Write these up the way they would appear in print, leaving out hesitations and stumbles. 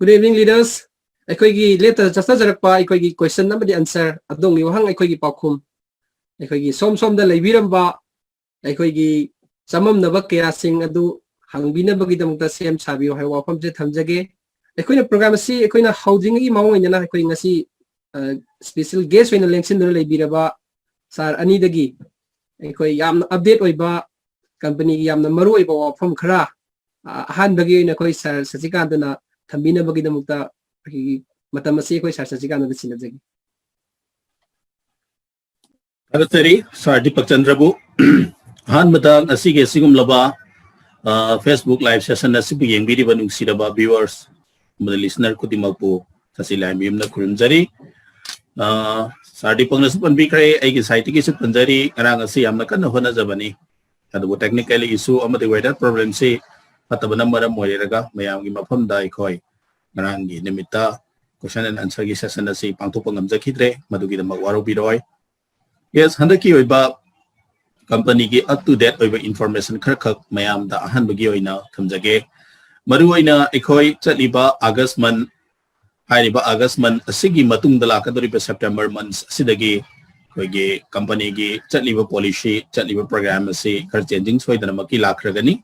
Good evening, leaders. Aikoigi later just jarakpa aikoigi question number the answer adongi wahang aikoigi pakhum aikoigi som da leibiramba aikoigi samam naba kaya sing adu hangbina bagi damukta sem sabiyo hai wafam je thamjage aikoina program si aikoina housing gi mawng ina aikoi ngasi special guest wena lengsin do leibiraba sar ani dagi aikoi yamna update oiba company gi yamna maru oiba wafam khara han bagi ina koi sar sajikandana thambina bagi damukta matamasi koi sar sajikandana sinajagi Agatari Sar Deepak Chandrabu Han Matang Asige Sigum Laba Facebook live session Nasibu Yang Bidi Banung Sidaba viewers the listener Kutimapu Tasila Mimna Kurunjari Sar Deepak Nasupan Bikre Agi Saitiki Supanjari Arangasi Amnakan Hona Zabani and technically issue Amati weather problem say Patabanamara Moiraga Mayam Mapam Dai Koi Narangi Nimita question and answer session Nasi Pantupangam Zakidre Madugi the Magwaro Biroy. Yes, handaki oiba company ki up to date oiba information khak mayam da ahan bagi oina thamjage maru oina ekhoi chaliba August month hairiba August month asigi matung da lakadori September months asidagi koige company ki chaliba policy chaliba program asi khar changing soidana maki lakragani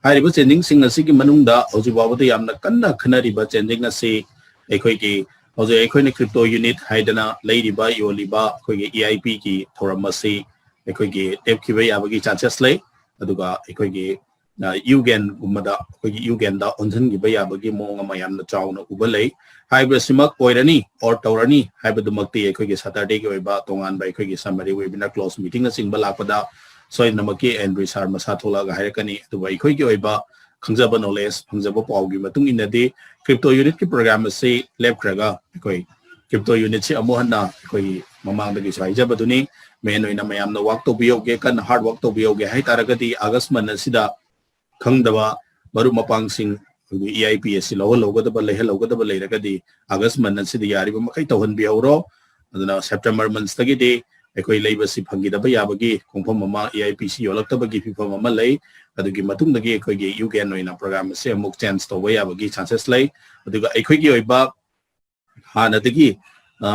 hairiba changing sing asigi manung da hojibabu da yamna kanna khanariba changing asi ekhoi ki Economic crypto unit Haidana Lady by Yoliba, EIP ki Thoramasi, Equigi, Evkiway Abagi chances lay, Aduga, Equigi, Ugan, Umada, Uganda, Unzen Gibayabagi, Monga Mayam, the town of Ubale, Hybrid Simak Poirani or Taurani, Hybrid the Makti, Equigi Saturday, Tongan by Equigi somebody will be in a close meeting as in Balapada, so in Namaki and Risar Masatola, Harakani, the way Equigi. Khangzaba knowledge Khangzaba Paugi Matung in the day crypto unit program say lab kraga koi crypto unit si amuhanna koi mamang dagi saija baduni meno ina mayam no work to bioge kan hard work to bioge hai taragati August man sida khangdaba baru mapang sing EIP si logo da ba lehe logo da ba leiragadi August man sida yari ba makai tawhan biauro aduna September months tagi de ekoi leiba si phangi da ba yabagi kongpham mama EIP si yolak ta bagi phifam mama lei adugi matung dagi ekoi gi UGN oina program se muk chance to way abagi chances lei aduga ekoi gi oiba hana dagi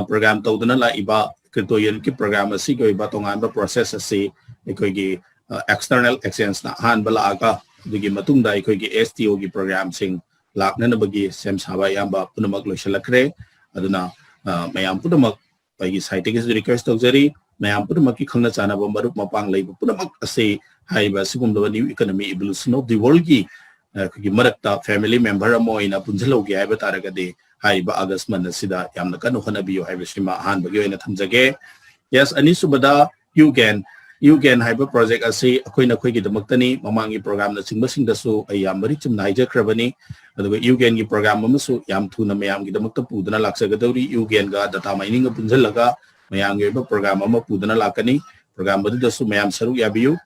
program to dana la iba crypto unit ki program si gi oiba tongan ba process asi ekoi gi external exchange na han bala aga adugi matung da ekoi gi STO gi program sing lakna na bagi sem saba yamba punamak loisalakre aduna mayam punamak bagi site gi request to jari mayam punamak ki khangna chana ba marup mapang lei punamak ase Haiba Sigum new economy evolution of the world ki Marakta family member Moina Punjalo Gaba Taragade, Haiba August Manasida, Yamnakano Hanabio, Hibashima, Han Bagyo and Tamzage. Yes, Anisubada, Ugan Hyper Project Ase, Aquina Quiki the Muktani, Mamangi program that's in Mussing the so a Yamarichum Niger Cravani, the Ugan program Mamusu, Yam Tuna Mayam the Muktapu, Dana Laksagadori, Ugan got the Tamining of Punjalaga, Mayang program Pudana Lakani, program Badu Mayam Saru Yabiu.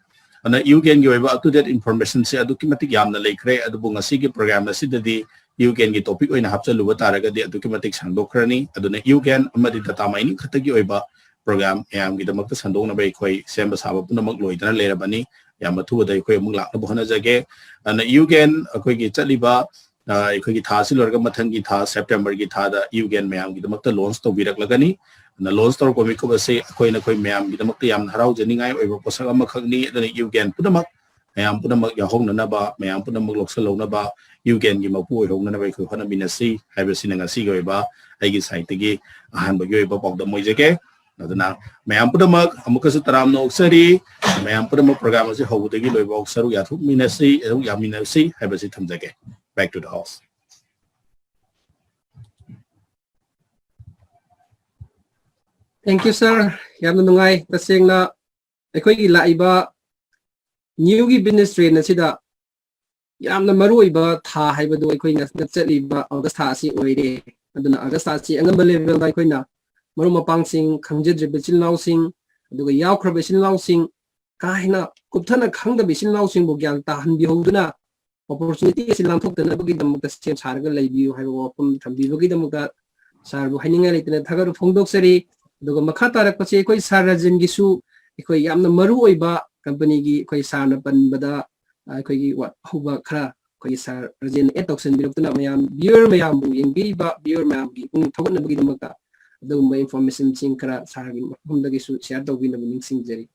And you can give up to that information. Say, Adukimatic Yamna Lake, Adubunga Sigi program, Sidadi, you can get topic in Hapsalu Taraga, the Adukimatic Sandokrani, Aduna, you can Amadita Tamani, Katagioba program, Yam Gidamak Sandona Bakoi, Sambas Habapunamak Lloyd, and Lerabani, Yamatu, the Koyamula Bohanazage, and you can a quick Taliba, a quick Tasil or Gamatangi September Gitada, you can Mayam Gidamak loans to Viraklagani. Na loan store ko miko ba say ako'y na ko'y mayam gidamak tiyam haraw dyan ngay o pasang makagni na yugen punamak mayam punamak yahong na ba mayam punamak loksalaw na ba yugen gimapu ihong na ba ko hana binasi haiba sinangasi ko iba ay gisay tigi ahan bagyo iba pagda mo jake na mayam punamak amuka sa taram no oksari mayam punamak programa si hawu tigi lo iba oksaru yathuk minasi yaminasi haiba si thamjake. Back to the house. Thank you, sir. Yam nungay tasing na ako'y ilaiba new business trend na sida yam na maru iba tha haiba do ako'y natsaliba August tha si oire aduna August tha si angamba level da ako'y na maru mapangsing khangjadre bisil nausing aduga yawkhra bisil nausing kahina kupthana khangda bisil nausing bo gyang tahan bihoduna opportunity silang thokdana bagi damukta sem sarga leibiu haiba wapum thambi bagi damukta sarbu haininga leitena thagaru phongdoksari Duga makatarak pasi koi sarajin gisu koi yamna maru oiba company gi koi sarna pan bada koi gi wat huba khara ꯑꯩꯈꯣꯏꯒꯤ ꯁꯥꯔ ꯔꯖꯦꯟ ꯑꯦꯗ ꯇꯧꯁꯟꯕꯤꯔꯛꯇꯨꯅ ꯃꯌꯥꯝ ꯚꯤꯌꯔ ꯃꯌꯥꯝꯕꯨ ꯌꯦꯡꯕꯤꯔꯤꯕ ꯚꯤꯌꯔ ꯃꯌꯥꯝꯒꯤ ꯄꯨꯛꯅꯤꯡ ꯊꯧꯒꯠꯅꯕꯒꯤꯗꯃꯛꯇ ꯑꯗꯨꯒꯨꯝꯕ ꯏꯟꯐꯣꯔꯃꯦꯁꯟꯁꯤꯡ ꯈꯔ ꯁꯥꯔꯒꯤ ꯃꯐꯝꯗꯒꯤꯁꯨ ꯁꯤꯌꯔ ꯇꯧꯕꯤꯅꯕ ꯅꯤꯡꯁꯤꯡꯖꯔꯤ.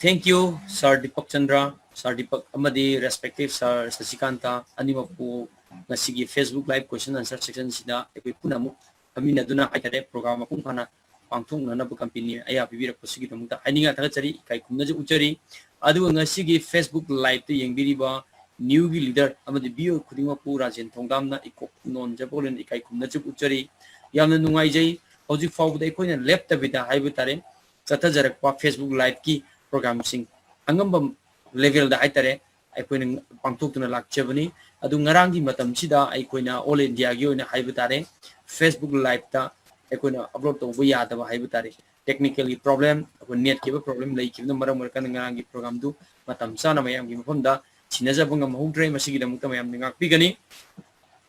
Thank you, Sir Deepak Chandra, Sir Deepak Amadi, respective Sir Sasikanta, Animapu, Nasigi Facebook Live question answer section sida, ekoi punamu, kami na duna ay kade program akong kana pangtung na nabu company ay bibira po sige tamuta ay nga taga chari kay kumna ju uchari adu nga sige Facebook Live te yang biriba new leader amadi bio kudima pu Rajen Thongdam na ikop non jabolen ikay kumna ju uchari yamna nungay jay hojik fawda ikoi na left bida haibu tare chata jarak pa Facebook Live ki program sing angamba level da haitare aikoi na pangtuk tuna lakchabani adu ngarang gi matam sida aikoi na all India gi oina haibu tare Facebook Live ta aikoi na upload to bu yada ba haibu tare technically problem ko net ki problem lai ki na maram kan ngarang gi program du matam sana mayam gi mafam da chinaja bangam hudre masigi da mukta mayam ngak pi gani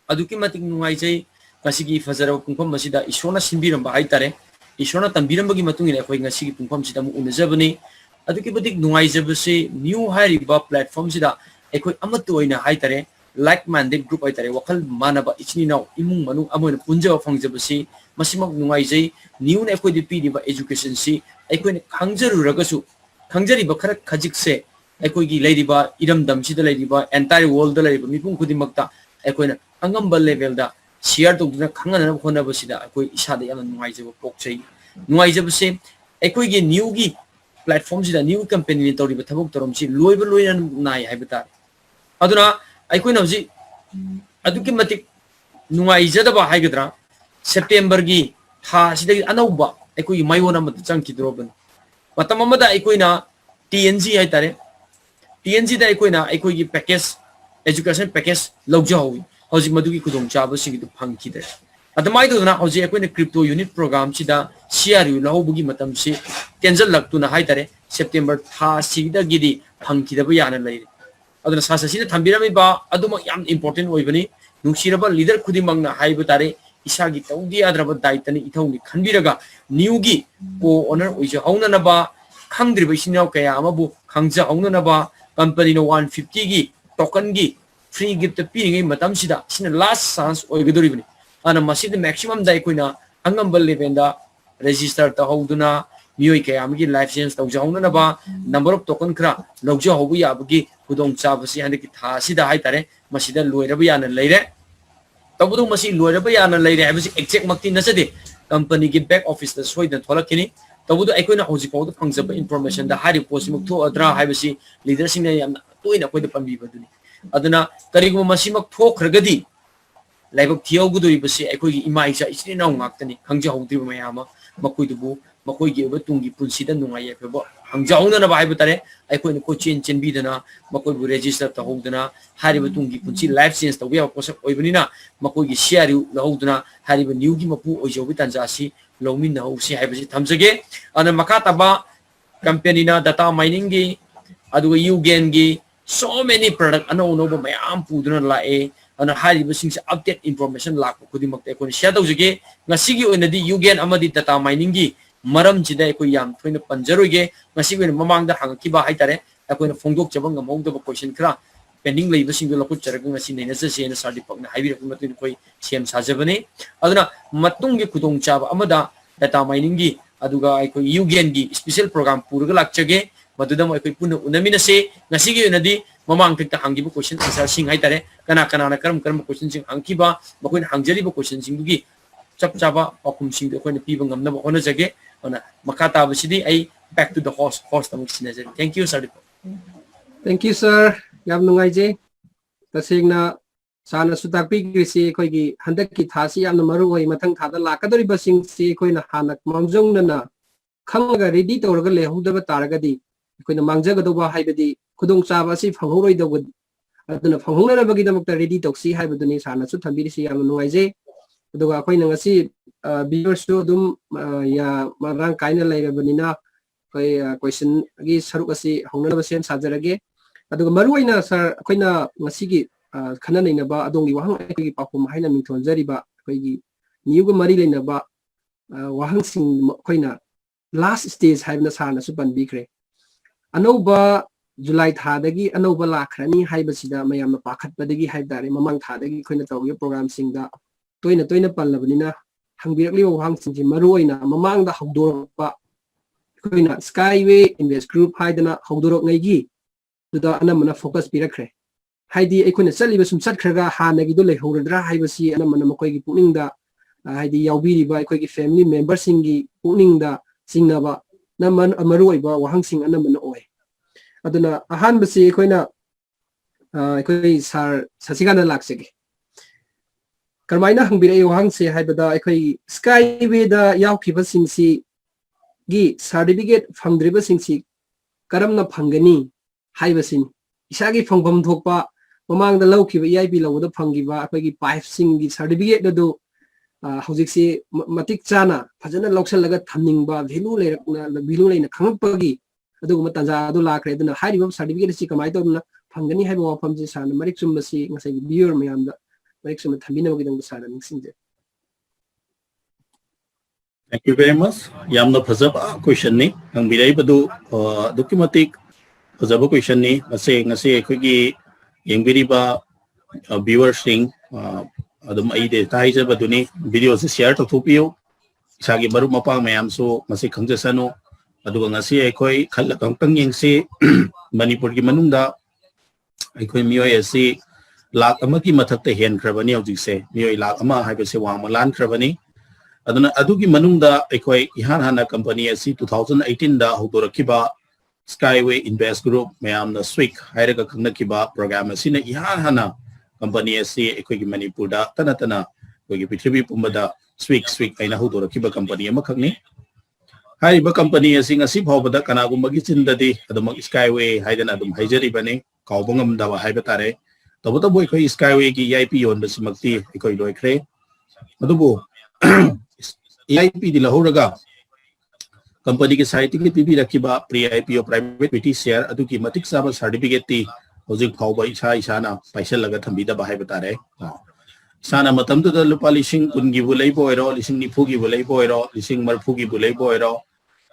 adu ki matik nungai jai kasigi fazara pungpam masida isona simbiram ba haitare isona tambiram bagi matung ina akoi ngasi gi pungpam sida mu unajabani adu ki badik nungai jabase new hire ba platform sida ekoi amatu oina haitare like minded group haitare wakal manaba ichni now imung manu amoina punja fangjabase masimak nungai jai new na ekoi di di ba education si ekoi ne khangjaru ragasu khangjari ba khara khajik se ekoi gi lady ba iram dam sida lady ba entire world da lady ba mipung kudimakta ekoi na angamba level da share to na khangana khona ba sida ekoi isa da yam nungai jaba pokchai nungai jabase ekoi gi new gi platform sida new company ni tori ba thabuk torom si loiba loina nai haibata aduna aikoi na ji aduki matik nungai jada ba haigadra September gi tha sida anauba aikoi mayona mat changki droban matam amada aikoi na TNG hai tare TNG da aikoi na aikoi gi package education package logjawi hoji madugi kudong chaba singi du phangki de adamai do na hoji aikoi na crypto unit program sida CRU lahobugi matam si cancel laktu na hai tare September tha sida gidi phangki da ba yana lai aduna sasa sida thambirami ba aduma yam important oibani nungsiraba leader khudimang na haibu tare isagi tawdi adraba daitani ithongni khanbiraga new gi ko owner oija hauna na ba khangdriba isinaw kaya amabu khangja hauna na ba company no 150 gi token gi free gift piringai matam sida sina last chance oigadoribani ana masid maximum dai koina angambal levenda register ta hoduna mioi kaya amgi life change tawja hauna na ba number of token kra logja hobu yabagi kudong chabasi handiki tha sida hai tare masida loiraba yana leire tabudu masi loiraba yana leire habisi exact makti nasade company gi back office da soidan tholakini tabudu aikoina hoji pawda phangjaba information da hari post muk tho adra habisi leader sing na yamna toina koida pambi baduni aduna kariguma masi mak thokhragadi laibak thiau guduri basi aikoi ima isa isni naw ngaktani khangja hawdri mayama makoidubu makoi gi ba tungi punsida nungai febo hangjauna na bai butare aikoi ko chen chen bi dana makoi bu register ta howdana hari ba tungi punsi life change ta wi ko sa oibani na makoi gi share la howdana hari ba new gi mapu ojobi tanja si lomin na hosi hai basi thamjage ana makata ba company na data mining gi adu yugen gi so many product ano no ba mayam puduna la e ana hari ba sing update information la ko kudi makte ko share tawjage ngasigi oinadi yugen amadi data mining gi maram jida ko yam thoina panjaroge ngasi wen mamang da hangki ba haitare akoina phongdok chabang ngamong da question kra pending lei basing lo kut charaga ngasi nei na se na sardi pakna haibi rakun matin koi sem sajabane aduna matung gi kudong chaba amada data mining gi aduga ai ko yugen gi special program purga lakchage maduda mo ai pun unamina se ngasi gi unadi mamang tikta hangi bu question answer sing haitare kana kana na karam question sing hangki ba makoin hangjari bu question sing gi chap chaba pakum sing ko na pi bangam na ba ona jage ona makata basidi ay back to the host amuk sinajari thank you sir Thank you sir yam nungai je tasingna sana sutakpi grisi koi gi handak ki thasi yam maru oi mathang thada lakadori basing si koi na hanak mangjong na khanga ready torga le hudaba taragadi koi na mangjaga do ba haibadi khudong chaba si phanghoroi do aduna phanghona bagi damakta ready toksi haibaduni sana su thambiri si yam nungai je aduga koi na ngasi viewers to dum ya marang kaina lairabanina koi question gi saruk asi hongna ba sen sajarage aduga maruina sir koina ngasi gi khana nei na ba adongi wahang gi pakum haina mingthon jari ba koi gi new ga mari leina ba wahang sing koina last stage haibna sana su ban bikre anoba जुलाई थादगी अनौबा लाखरनी हाइबसिदा मयामना पाखतपदगी हाइबदारे ममांग थादगी अखोइना तौगिबा प्रोग्राम सिंगदा तोइना तोइना पल्लबनिना हंबिरकलिबा वहांगसिंगसि मरुओइना ममांगदा हौदोरकपा अखोइना स्काईवे इन्वेस्ट ग्रुप हाइदना हौदोरकनैगी दुदा अनमना फोकस पिरखरे हाइदी अखोइना चलिबा सुम चटखरगा हानगिदो लेहौरद्रा हाइबसि अनमना मखोइगी पुनिंगदा हाइदी याउबिरिबा अखोइगी फैमिली मेंबर सिंगी पुनिंगदा सिंगनाबा नमन मरुओइबा वहांगसिंग अनमना ओय अदुना अहानबसि अखोइना अखोइ सार ससिगाना लाक्सेगे करमाइना हंबिरे वहांगसे हाइबदा अखोइ स्काईवेदा याउखिबसिंगसि गी सर्टिफिकेट फंगद्रिबसिंगसि करमना फंगनी हाइबसिन इसागी फंगफम थोकपा ममांगदा लौखिबा ईआईपी लौबदा फंगिबा अखोइगी पाइप सिंगी सर्टिफिकेट दो हौजिकसे मतिक चाना फजना लौसलगा थमनिंगबा भेलू लेना खंगपगी अदुगुमा तंजा अदु लाखरे अदुना हाइरिबा सर्टिफिकेट सि कमाइ तौना फंगनी हाइबा वाफमसि साना मरिक चुम्बसि ngसाई बियर मयामदा मरिक चुम थमिनबगी दंग साना निंगसिंजे Thank you very much. Yamna fazaba question ni ang birai badu documatic fazaba question ni ngase akhoi yengbiri ba viewers sing adum ai de tai ja baduni video se share to thupiyo isagi baru mapang mayam so mase khangjasano aduga ngase akhoi khalla kangtang yengse manipur gi manungda akhoi miyoi asi lakh amaki mathakta hen khrabani hojikse miyoi lakh ama haibase wang malan khrabani aduna adugi manungda akhoi ihan hana company asi 2018 da haudorakiba Skyway Invest Group mayamna swik hairaga khangnakiba program asina ihan hana company asi akhoi gi manipur da tanatana akhoi gi prithvi pumbada swik aina haudorakiba company ama khangni haiba company asi ngasi phawbada kanagumagi chindadi adum Skyway haidana adum haijari bane kaubangam dawa haiba tare toboto boy khoi Skyway gi EIP yon basimakti akhoi loikre adubu EIP di lahuraga company ke site ki pibi rakhiba pre IPO private equity share adu ki matik saba certificate ti hojik phawba isa na paisa laga thambi da bahai batare sana matam to lupa lising kungi bulai boiro lising ni phugi bulai boiro lising mar phugi bulai boiro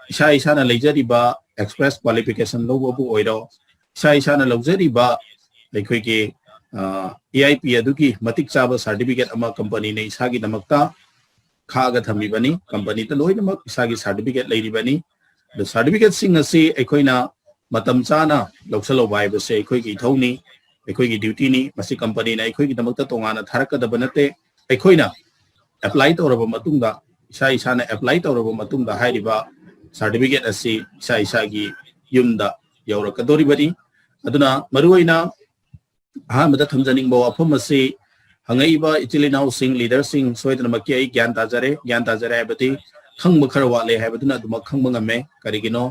isa na leijari ba express qualification logo bu oiro isa na luxury ba lekhoi ke EIP adu ki matik saba certificate ama company ne isa gi damakta khaga thami bani company ta loina mak isagi certificate leiri bani the certificate sing ase ekoina matam chana loksalo bai ba se ekoi gi thoni ekoi gi duty ni masi company na ekoi gi damakta tongana tharaka da banate ekoina apply toraba matungda isa na apply toraba matungda hairiba certificate ase isa gi yumda yaurakadori bani aduna maruoina ha mada thamjaning ba wafam ase hangaiba itilinaw sing leader sing soidana maki ai gyan tajare abati khangba khara wale habaduna duma khangba ngame karigino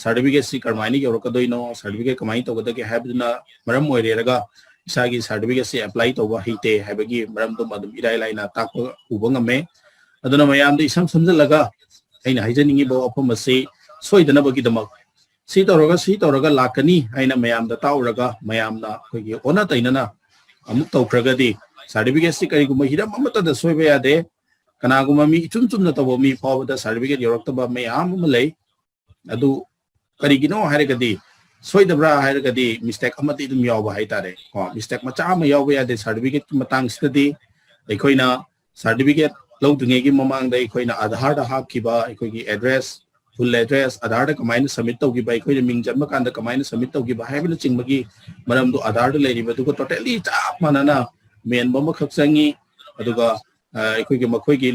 certificate si karmaini yorakadoino certificate kamai togada ke habaduna maram oireraga isagi certificate si apply toba hite habagi maram dum adum irai laina takpa uba ngame aduna mayam de isam samjalaga aina haijaningi ba apam ase soidana bagi damak si toraga lakani aina mayam da tauraga mayam na khogi ona tainana amuk tawkragadi certificate si kariguma hiram amata da soiba yade kanaguma mi chumna tabo mi phawda certificate yoraktaba mayam malai adu karigino hairagadi soidabra hairagadi mistake amati dum yawa haitare mistake macha ma yawa yade certificate matang study ekoina certificate lawdunge gi mamang da ekoina aadhar da hakkiba ekogi address full address aadhar da kamaina submit tawgi ba ekoina ming janma kanda kamaina submit tawgi ba haibna chingmagi maram do aadhar da leiri ba du totally chap manana men bama khaksangi aduga ekogi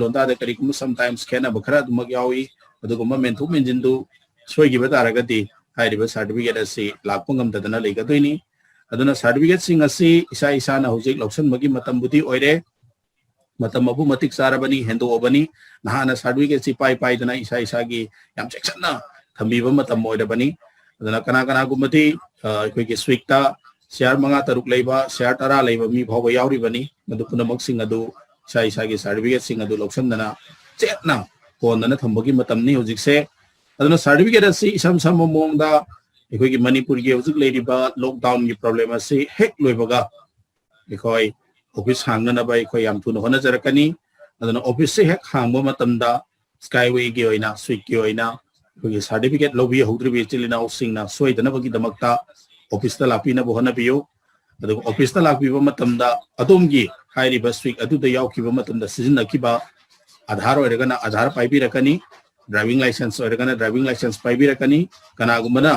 londa da kari kum sometimes kena bakhara dumag yawi aduga ma men thu men jindu soigi ba taragati hairiba certificate ase lakpangam dadana leigadoini aduna certificate sing ase isa na hojik loksan magi matam budi oire matam abu matik sarabani hendo obani nahana certificate si pai dana isa gi yam section thambi ba matam oida bani aduna kana gumati ekogi swikta share manga taruk leiba share tara leiba mi bhawa yauri bani madu punamak sing adu isa gi certificate sing adu loksan dana chetna pondana thambagi matam ni hojik se aduna certificate ase isam mongda ekogi manipur gi hojik leiriba lockdown gi problem ase hek loibaga ekoi office hangna na bai khoi yam thuna hona jarakani aduna office se hek hangba matamda Skyway gi oina swik gi oina ꯑꯩꯈꯣꯏꯒꯤ certificate ꯂꯧꯕꯤꯍꯧꯗ꯭ꯔꯤꯕ ꯏꯆꯤꯜ ꯏꯅꯥꯎꯁꯤꯡꯅ ꯁꯣꯏꯗꯅꯕꯒꯤꯗꯃꯛꯇ ꯑꯣꯐꯤꯁꯇ ꯂꯥꯛꯄꯤꯅꯕ ꯍꯣꯠꯅꯕꯤꯌꯨ ꯑꯗꯨꯒ ꯑꯣꯐꯤꯁꯇ ꯂꯥꯛꯄꯤꯕ ꯃꯇꯝꯗ ꯑꯗꯣꯝꯒꯤ ꯍꯥꯏꯔꯤꯕ ꯁ꯭ꯇ꯭ꯔꯤꯛ ꯑꯗꯨꯗ ꯌꯥꯎꯈꯤꯕ ꯃꯇꯝꯗ ꯁꯤꯖꯤꯟꯅꯈꯤꯕ आधार होइरगना आधार पाइबिरकनी ड्राइविंग लाइसेंस होइरगना ड्राइविंग लाइसेंस पाइबिरकनी कनागुमना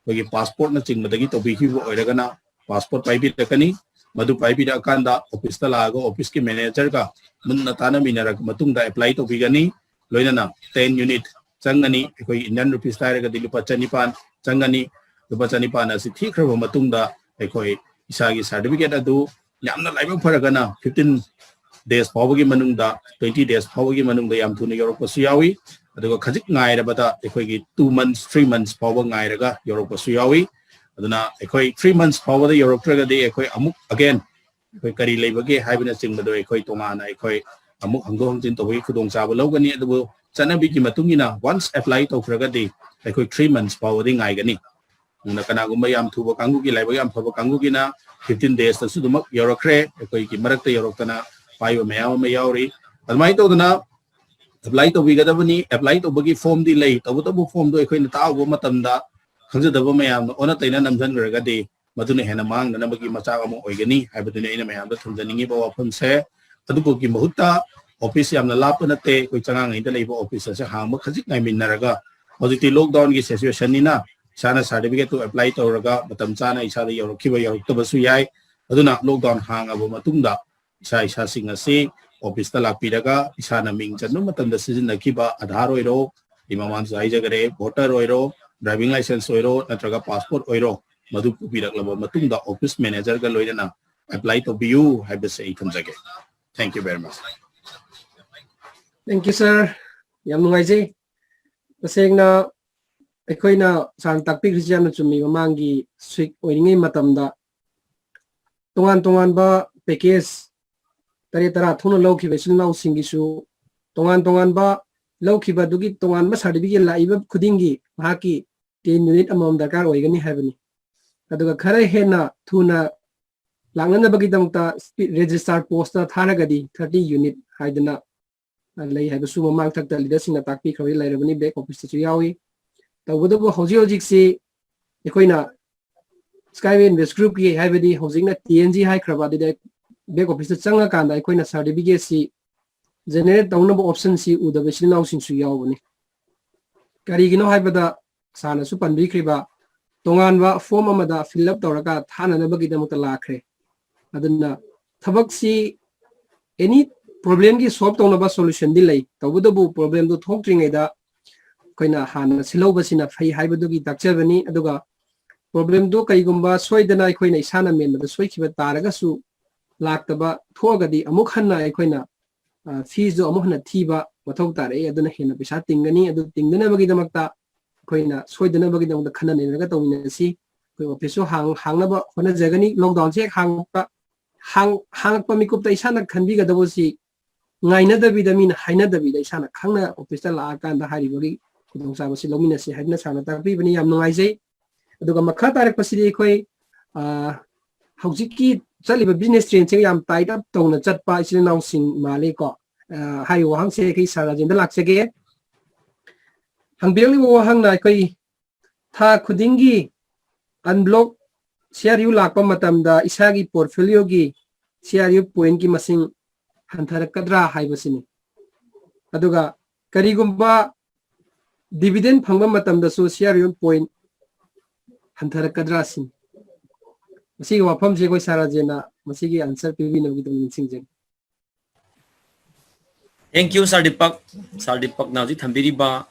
कोई पासपोर्ट न चिंगबदगी तोबिखिबो होइरगना पासपोर्ट पाइबिरकनी मधु पाइबिरकांदा ऑफिस ता लागो ऑफिस के मैनेजर का मुन्ना ताना मिनरक मतुंगदा अप्लाई तोबिगनी लोइनना 10 यूनिट चंगनी कोई इंडियन रुपीस ताइरगा दिलुपा चनिपान चंगनी रुपा चनिपान असि ठीखरब मतुंगदा कोई इसागी सर्टिफिकेट अदु यामना लाइबक फरगना 15 days फावगी मनुंगदा 20 days फावगी मनुंगदा याम थुने योरपसु यावी अदुगा खजिक ngairabada एखोगी 2 months 3 months फाव ngairaga योरपसु यावी अदुना एखोई 3 months फावदा योरपत्रगदि एखोई अमुक अगेन एखोई करी लेबगे हाइबना चिंगबदो एखोई तोमाना एखोई अमुक हंगो हंजिन तोबगी खुदोंग चाबा लौगनी अदुबो चनबिगी मतुंगिना once apply तौखरगदि एखोई 3 months फावदि ngaigani उना कनागुम्बा याम थुबा कांगुगी लाइबा याम फबा कांगुगिना 15 days तसु दुमक योरखरे एखोई की मरकता योरक्तना पाइबा मयाम में यावरी अदमाई तोदना अप्लाई तोबिगदबनी अप्लाई तोबगी फॉर्म दी लई तबतबु फॉर्म दो एखोइन ताउबो मतमदा खंजदब मयाम ओना तैना नमजनगरगदि मदुने हेना मांगनबगी मचाक अमो ओइगनी हाइबदुने इन मयाम द थुमजनिंगी बा वफम से अदुबोगी बहुता ऑफिस यामना लाप नते कोई चंगांग इद लेबो ऑफिस से हांग खजिक नाइमिनरगा हजिति लॉकडाउन की सिचुएशन निना साना सर्टिफिकेट तो अप्लाई तौरगा मतम चाना इसादा योरखिबा योरक्तबसु याय अदुना लॉकडाउन हांग अबो मतुंगदा इसा इसा सिंग असी ऑफिस ता लापिरगा इसा नमिंग चनु मतंदा सिजनखिबा आधार ओइरो इमामान जाइजगरे वोटर ओइरो ड्राइविंग लाइसेंस ओइरो नत्रगा पासपोर्ट ओइरो मधु पुबिरकलबो मतुंगदा ऑफिस मैनेजर गा लोइना अप्लाई तो बियू हाइबसे इथमजगे thank you very much Thank you, sir. Yam nungaijay. Tasengna aikoina san takpi Christian chumi mamangi swik oiringai matamda tongan ba package tara thuna lawkhiba silnau singisu tongan ba lawkhiba dugi tongan ba certificate laiba khudingi mahaki 10 unit amom darkar oigani haibani aduga khara hena thuna langnana bagi damta register post tharagadi 30 unit haidana lay haibsu mamang thakta leader singna takpi khawai lairabani back office chu yawi tawudabu hoji si ekoina skyway invest group ki haibadi hojingna TNG hai khrabadi de back office changa kanda ekoina certificate si generate tawnaba option si udaba silnau sing su yawani kari gino haibada sana su panbi khriba tongan ba form amada fill up tawraka thana na bagi damata lakhre aduna thabak si any problem ki solve tawnaba solution di lay tawudabu problem du thokringai da koina hana siloba sina phai haibadu gi takchabani aduga problem do kaigumba soidana ekoina isana memada soikiba taraga su laktaba thogadi amuk hanna ekoina fees do amuk hanna thiba mathau tare aduna hena pisa tingani adu tingdana bagi damakta koina soidana bagi damakta khana neraga tawina si koi office hangna ba hona jagani lockdown check hangpa mikupta isana khanbi ga dabo si ngaina da bidamin haina da bida isana khangna office la kan da hari bagi kudong sa si lomina si haina sana ta bi bani yam nungaijai aduga makha tarak pasidi koi hojiki chaliba business train che yam tied up tongna chatpa isilnau sing male ko hai wahang se kai sarajin da laksege hangbirli wahang na koi tha khudingi unblock CRU lakpa matam da isagi portfolio gi CRU point ki masing hantarakadra haibasini aduga karigumba dividend phangba matam da so CRU point hantarakadra sin masi wafam je koi sarajena masi gi answer pibi no gi dum singje Thank you, Sir Deepak. Sir Deepak now ji thambiri ba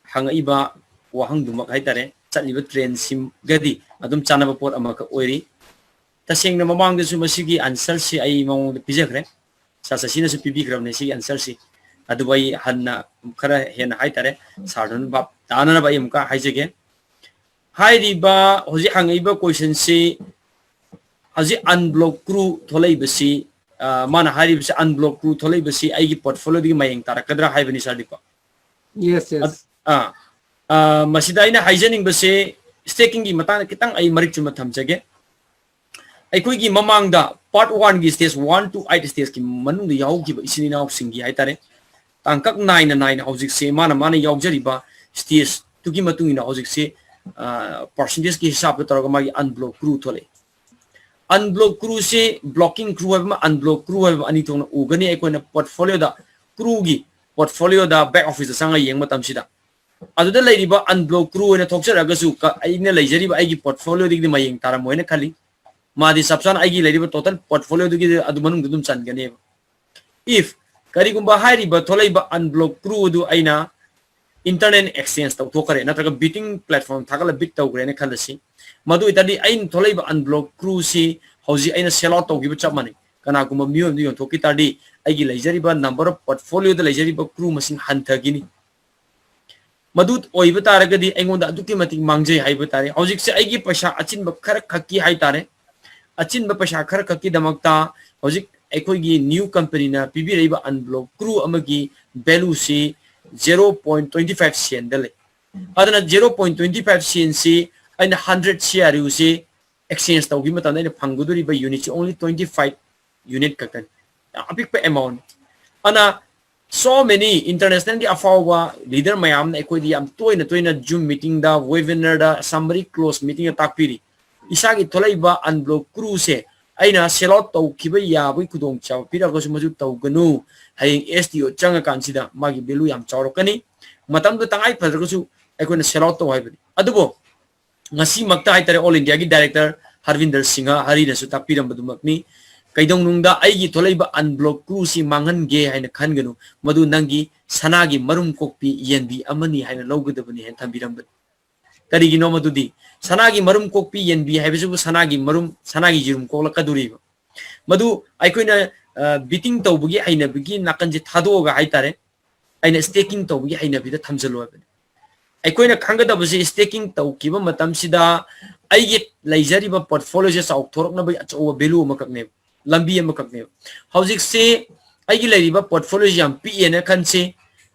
hangaiba wahang dumak haitare chaliba train sim gadi adum chanaba pot amaka oiri tasengna mamang de su masigi answer si ai mong pijakre sa sina su pibi gram ne si answer si adubai hanna khara hena haitare sardun ba tanana ba imka haijege hairiba hoji hangaiba question si haji unblock crew tholai basi mana hari basi unblock crew tholai basi ai portfolio di mayeng tarakadra haibani Sir Deepak yes masida ina hygienic base staking gi matang kitang ai marik chuma thamjage ai koi gi mamang da part 1 gi stage 1 to 8 stage ki manung da yaw gi isini naw singi hai tare tangkak 9 hojik se mana yaw jari ba stage तुकी मतुंगिना हौजिक से percentage की हिसाब पे तौर मागी unblock crew थोले अनब्लॉक क्रू से ब्लॉकिंग क्रू है अनब्लॉक क्रू है अनि तो उगनी अकोना पोर्टफोलियो दा क्रू की पोर्टफोलियो दा बैक ऑफिस संग येंग मतम सिदा अदुदा लेरिबा अनब्लॉक क्रू ने थोक्सरगसु का आइने लेजरिबा आइगी पोर्टफोलियो दिगदि मयेंग तारम होइने खाली मादी सबसान आइगी लेरिबा टोटल पोर्टफोलियो दिगि अदु मनुंग दुम चनगने इफ करिगुंबा हाइरिबा थोलैबा अनब्लॉक क्रू दु आइना इंटरनेट एक्सचेंज तौ थोकरे नत्रगा बिटिंग प्लेटफॉर्म थागला बिट तौग्रेने खलसी मदु इतदी आइन थोलैबा अनब्लॉक क्रू सी हौजी आइना सेल आउट तौगिबा चपमाने कनागुंबा मियो दियो थोकि ताडी आइगी लेजरिबा नंबर ऑफ पोर्टफोलियो द लेजरिबा क्रू मसिंग हंथगिनी मदुत ओइबा तारगदी एंगोंदा अदुकी मति मांगजे हाइबा तारे हौजिक से आइगी पैसा अचिन खर खक्की हाइ तारे अचिन पैसा खर खक्की दमकता हौजिक एकोगी न्यू कंपनी ना पीबी रेबा अनब्लॉक क्रू अमगी वैल्यू से 0.25 सेन दले अदना 0.25 सेन से अइन 100 शेयर यू से एक्सचेंज तौगी मतन ने फंगदुरी बा यूनिट ओनली 25 यूनिट ककन अपिक पे अमाउंट अना so many international की अफावा लीडर मयाम ने कोई दिया तोइना तोइना जूम मीटिंग दा वेबिनार दा summary close meeting ताकपिरी इसागी थोलैबा unblock crew से अइना सेल आउट तौखिबा याबई खुदोंग चाव पिरागसु मजु तौगनु हयेंग एसटीओ चंगा कांसिदा मागी वैल्यू याम चावरकनी मतम दो तंगाई फदरगसु अकोना सेल आउट तौ हाइबनी अदुबो ngasi makta hai tare all india gi director harvinder singha hari na su tapiram badumakni kaidong nungda aigi tholaiba unblock crew si mangan ge haina khanganu madu nangi sanagi marum kokpi yenbi amani haina logudabani hen thambiram kari gi no madudi sanagi marum kokpi yenbi haibisu sanagi jirum kokla kaduri madu aikoina beating tawbugi haina bigi nakan je thadoga hai tare aina staking tawbugi haina bi da thamjalo अकोना खंगदबसे staking तौकिबा मतमसिदा आइगे लेजरिबा portfolio से साउथोरकना बय अचो value अमकने लंबी अमकने हौजिक से आइगे लेरिबा पोर्टफोलियो याम पीएन खनसे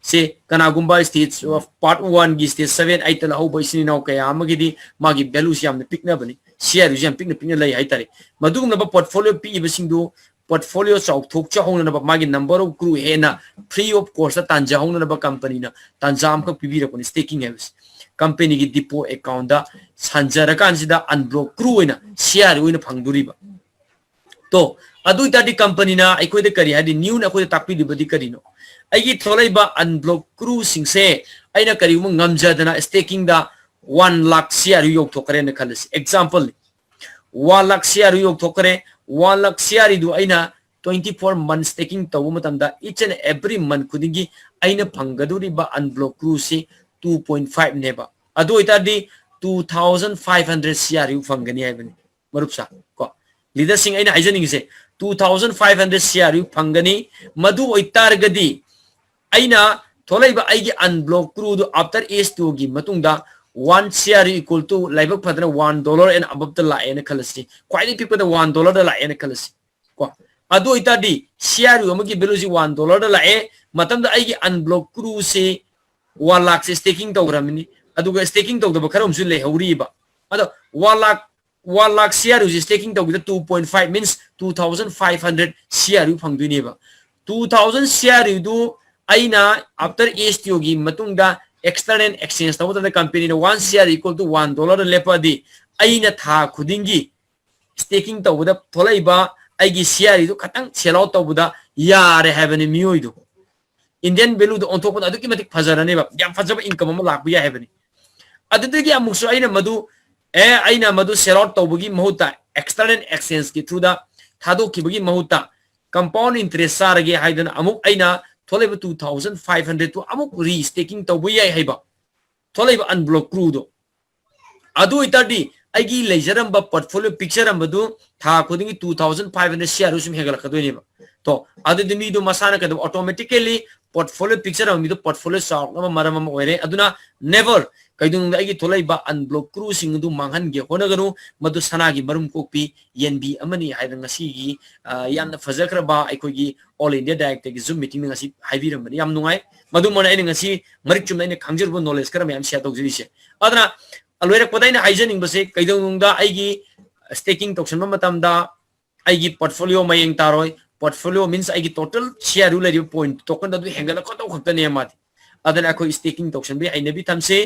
से कनागुंबा स्टेज ऑफ पार्ट 1 गी स्टेज 7 8 तला हो बयसिनी नाउ कया अमगिदी मागी वैल्यू याम पिकना बनी शेयर याम पिकना लय हाइतारे मदुगुमना पोर्टफोलियो पीइबसिंदु पोर्टफोलियो चौथोक चाहोना मागी नंबर ऑफ क्रू हेना फ्री ऑफ कॉस्ट तांजा होना कंपनी ना तांजाम का पीबीरकोनी स्टेकिंग है कंपनी की डिपो अकाउंट दा संजरकानसिदा अनब्लॉक क्रू होइना शेयर होइना फंगदुरिबा तो अदु इतादी कंपनी ना अकोइदे करी हादि न्यू ना अकोइदे ताकपीदिबदि करिनो अगी थोलैबा अनब्लॉक क्रू सिंसे आइना करिमु ngamjadana स्टेकिंग दा 1 लाख शेयर योग थोकरे न खलस एग्जांपल 1 लाख शेयर योग थोकरे 1 लाख शेयर इदु आइना 24 month staking तव मतमदा each and every month खुदिंगी आइना फंगदुरिबा अनब्लॉक क्रू से 2.5 नेबा अदो इतादी 2500 शेयर यु फंगनी हाइबनी मरुपसा को लीडर सिंह आइना हाइजनिंग से 2500 शेयर यु फंगनी मधु ओइतारगदी आइना थोलैबा आइगे अनब्लॉक क्रू दो आफ्टर S2 गी मतुंगदा 1 share equal to लाइबक फदना $1 and above the line and खलसी क्वाइली पिपदा $1 द लाइन खलसी को अदो इतादी शेयर यु अमगी value $1 द लाए मतम द आइगे अनब्लॉक क्रू से 1 लाख से स्टेकिंग तौरमनी अदुगा स्टेकिंग तौदब खरमसु लेहौरीबा अदो 1 लाख शेयर यु स्टेकिंग तौगिदा 2.5 means 2500 शेयर यु फंगदुनेबा 2000 शेयर यु दु आइना आफ्टर S2 गी मतुंगदा external exchange तब तो कंपनी ने 1 share equal to $1 लेपदी आइना था खुदिंगी स्टेकिंग तब थोलैबा आइगी शेयर इदु खतंग सेल आउट तबदा यारे हैबनी मियोइदु इंडियन वैल्यू दो ऑनथोपन अदुकी मतिक फजरने बा याम फजब इनकम म लाख बिया हैबनी अदुदगी अमुसु आइना मधु सेल आउट तबगी महुता एक्सटर्नल एक्सचेंज की थ्रू दा थादो किबगी महुता कंपाउंड इंटरेस्ट सारगे हाइदन अमुक आइना थोलैबा 2500 तो अमुक रीस्टेकिंग तौबु याय हाइबा थोलैबा अनब्लॉक क्रू दो अदु इतादी आइगी लेजरम्बा पोर्टफोलियो पिक्चर अमदु था खुदिंगी 2500 शेयर उसम हेगलखदोनेबा तो अदु मी दो मसाना कद ऑटोमेटिकली पोर्टफोलियो पिक्चर अमदु पोर्टफोलियो सॉक मरम ओइरे अदुना नेवर कैदुंग आइगी थोलैबा अनब्लॉक क्रू सिंग दु मांगन गे होनगनु मदु सनागी मरुम कोपी एनबी अमनी हाइदंगसीगी यामना फजखरबा आइकोगी ऑल इंडिया डायरेक्टर की जूम मीटिंग ngasi हाइबिरमनी याम नुंगाय मदु मोना आइ ngasi मरिक चुमना खांजरबो नॉलेज करम याम शेयर तौजरिसे अदना अलवेरक पदाइना हाइजनिंग बसे कैदुंगदा आइगी स्टेकिंग तौसन मतमदा आइगी पोर्टफोलियो मयंग तारोय पोर्टफोलियो मींस आइगी टोटल शेयर रु लेरि पॉइंट टोकन दु हेंगला खतौ खतने मादी अदना को स्टेकिंग तौसन बे आइना बि थमसे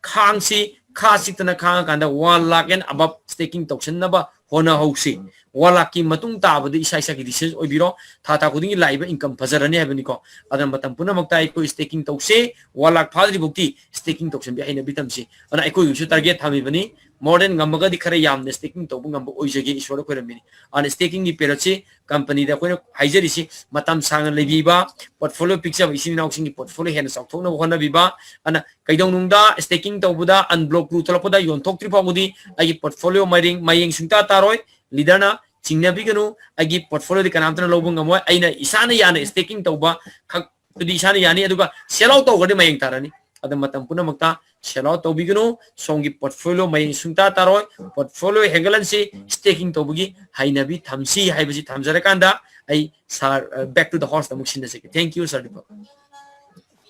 khangsi khasi tana khang kanda 1 lakh and above staking token naba hona hausi 1 lakh ki matung tabadi isa isa ki decision oibiro thata kudingi laiba income fajarani habani ko adan matam puna makta ko staking tokse 1 lakh phadri bukti staking token bi aina bitamsi ana ko yusu target thami bani more than ngamaga di khare yamne staking tobu ngam oijage iswara ko ramini an staking gi perachi company da ko haijeri si matam sang lebiba portfolio picture isin naw singi portfolio hen sok thokna hona biba ana kaidong nungda staking tobuda unblock ru tolopoda yon thok tri phagudi agi portfolio mayeng sungta taroi leader na chingna biganu agi portfolio di kanamtana lobung ngamoy aina isana yana staking toba khak tudi isana yani aduga sell out togade mayeng tarani adam matam puna makta sell out tobiganu songi portfolio mayeng sungta taroi portfolio hegalan si staking tobugi hainabi thamsi haibaji thamjara kanda ai sir back to the horse the muksin se thank you sir Deepak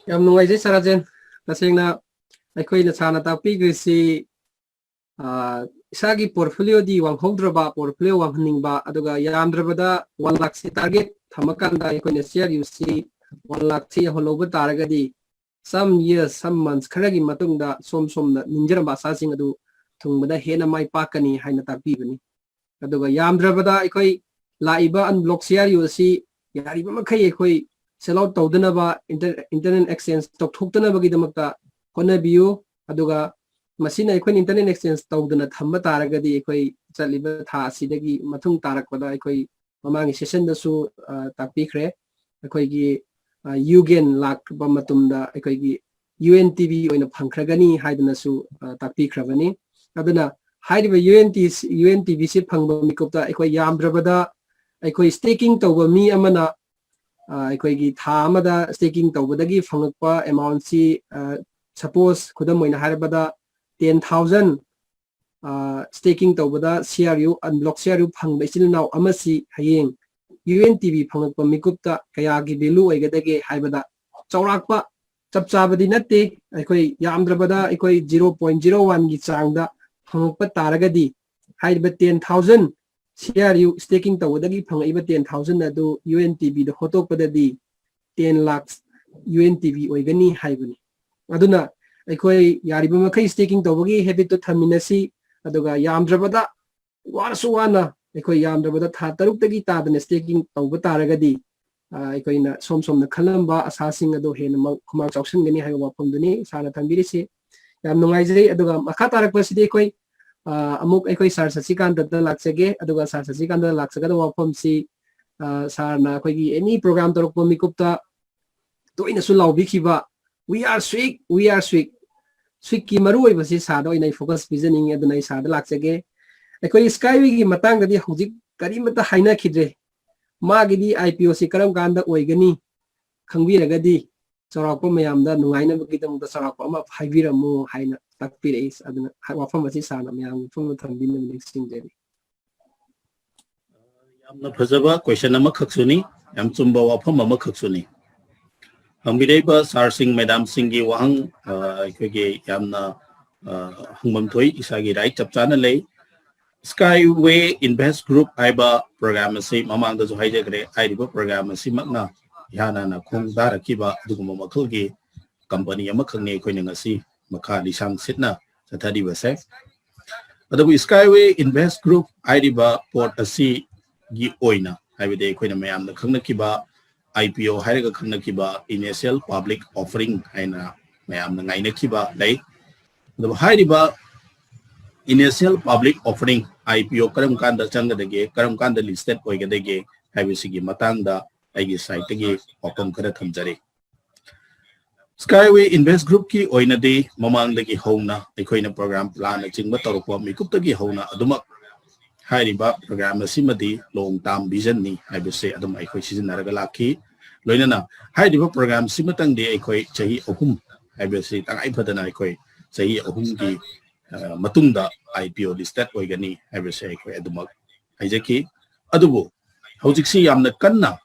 yam nungai je sarajen tasengna aikoi na chana ta pi grisi isagi portfolio di wang hogdraba portfolio wang hningba aduga yamdrabada 1 lakh si target thamakanda aikoi na share uc 1 lakh si holoba taragadi some years some months kharagi matungda som na ninjaraba sa sing adu thungbada hena mai pakani haina takpi bani aduga yamdrabada aikoi laiba unblock share uc yariba makhai aikoi sell out tawdana internet exchange tokthokdana bagi damakta hona biu aduga masina aikoi internet exchange tawdana thamba taragadi aikoi chaliba tha sidagi mathung tarakpada aikoi mamangi session da su takpi khre aikoi gi yugen lak ba matumda aikoi gi untv oina phangkhragani haidana su takpi khrabani aduna haidiba untv si phangba mikupta aikoi yamdrabada aikoi staking tawba mi amana aikoi gi tha amada staking tawbadagi phangakpa amount si suppose khudam moina harabada 10,000 staking tawbada CRU unblock CRU phangba isil naw amasi hayeng UNTV phangakpa mikupta kaya gi value oigadage haibada chaurakpa chapchabadi natte aikoi yamdrabada aikoi 0.01 gi changda phangakpa taragadi haiba 10,000 CRU staking tawdagi phangaiba 10,000 adu UNTV da hotokpadadi 10 lakhs UNTV oigani haibani aduna aikoi yariba makai staking tawbagi habit to thaminasi aduga yamdrabada warsu wana aikoi yamdrabada tha taruk tagi tadana staking tawba taragadi aikoi na somna khalamba asasing ado hena khumang chausan gani hayo wapamduni sana thambirisi yam nungai jai aduga makha tarakpasidi aikoi amuk aikoi sar sasikanda da laksage aduga sar sasikanda laksagada wapamsi sarna aikoi gi any program torokpa mikupta toina su lawbi khiba we are sweet ki maru oi basi sada oi nai focus visioning aduna sada laksage aikoi skyway gi matang dadi hojik karimata haina khidre magi di IPO si karam kanda oigani khangbiragadi charakpa mayamda nungaina bagidam da charakpa ama haibiramu haina takpire is aduna wafam basi sana mayam phum thambina mixing jeri yamna phajaba question ama khaksuni yam chumba wafam ama khaksuni Hambireba Sar Singh Madam Singhi Wang Kage Yamna Hungmam Toy Isagi Right Chapchana Lay Skyway Invest Group Iba Program Si Mamang the Zuhajagre Iba Program Si Magna Yana na Kung Dara Kiba Duguma Makulgi Company Yamakane Koinangasi Makali Sang Sitna Satadi Wase Adabu Skyway Invest Group Iba Port Asi Gi Oina Ibide Koinamayam the Kanakiba IPO hairaga khangna kiba initial public offering haina mayam na ngaina kiba lay the hairiba initial public offering IPO karam kanda changa dege karam kanda listed oiga dege haibisigi matangda aigi site ge opam khara thamjare Skyway Invest Group ki oina de mamang degi hona aikoina program plan na chingba torokwa mikup degi hona aduma hairiba program asimadi long term vision ni haibise adum aikoi sizinaraga lakhi loinana hairiba program simatang de aikoi chahi ahum haibise tangai phadana aikoi chahi ahum gi matungda IPO listed oigani haibise aikoi aduma haijaki adubu hojiksi yamna kanna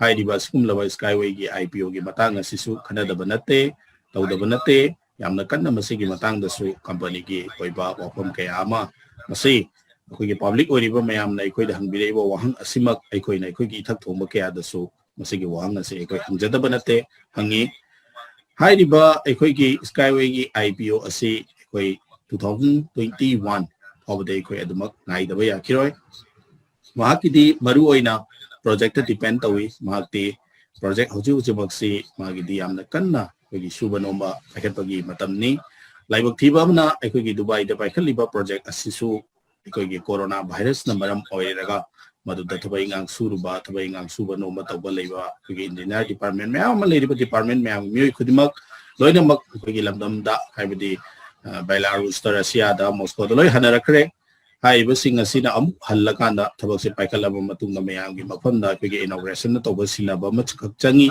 hairiba skumlaba Skyway gi IPO gi matang asisu khanadaba natte tawdaba natte yamna kanna masigi matang dasu company gi oiba wafam kaya ama masi अखोई public ओरिबा मयाम ना अखोई हंगबिरेबा वहंग असिमक अखोई ना अखोई इथक थोंबा कया दसु मसिगे वहंग असे अखोई हंगजदबा नते हंगी हाइरिबा अखोई स्काईवे की IPO असी अखोई 2021 फाउबदे अखोई अदुमक नाइदबा याखिरोय महाकिदी मरु ओइना प्रोजेक्ट डिपेंड तवी महाकती प्रोजेक्ट हौजी हौजिमक्सी मागिदी यामना कन्ना अखोई सुबनोमा पाइखतपगी मतमनी लाइबक थीबामना अखोई दुबई दा पाइखलिबा प्रोजेक्ट असिसु अखोई कोरोना वायरस न मरम ओइरगा मदुदा थबई ngang सुरुबा थबई ngang सुबा नोमा तौबा लेबा अखोई इंजीनियर डिपार्टमेंट मैम लेरिबा डिपार्टमेंट मैम मियोय खुदिमक लोइनमक अखोई लमदमदा हाइबदी बेलारूस दा रशिया दा मॉस्को दा लोइ हनरखरे हाइबा सिंग असिना अमु हल्लकांदा थबकसे पाइखलबा मतुंगा मयामगी मफमदा अखोई इनॉग्रेशन न तौबा सिनबा मचखक चंगी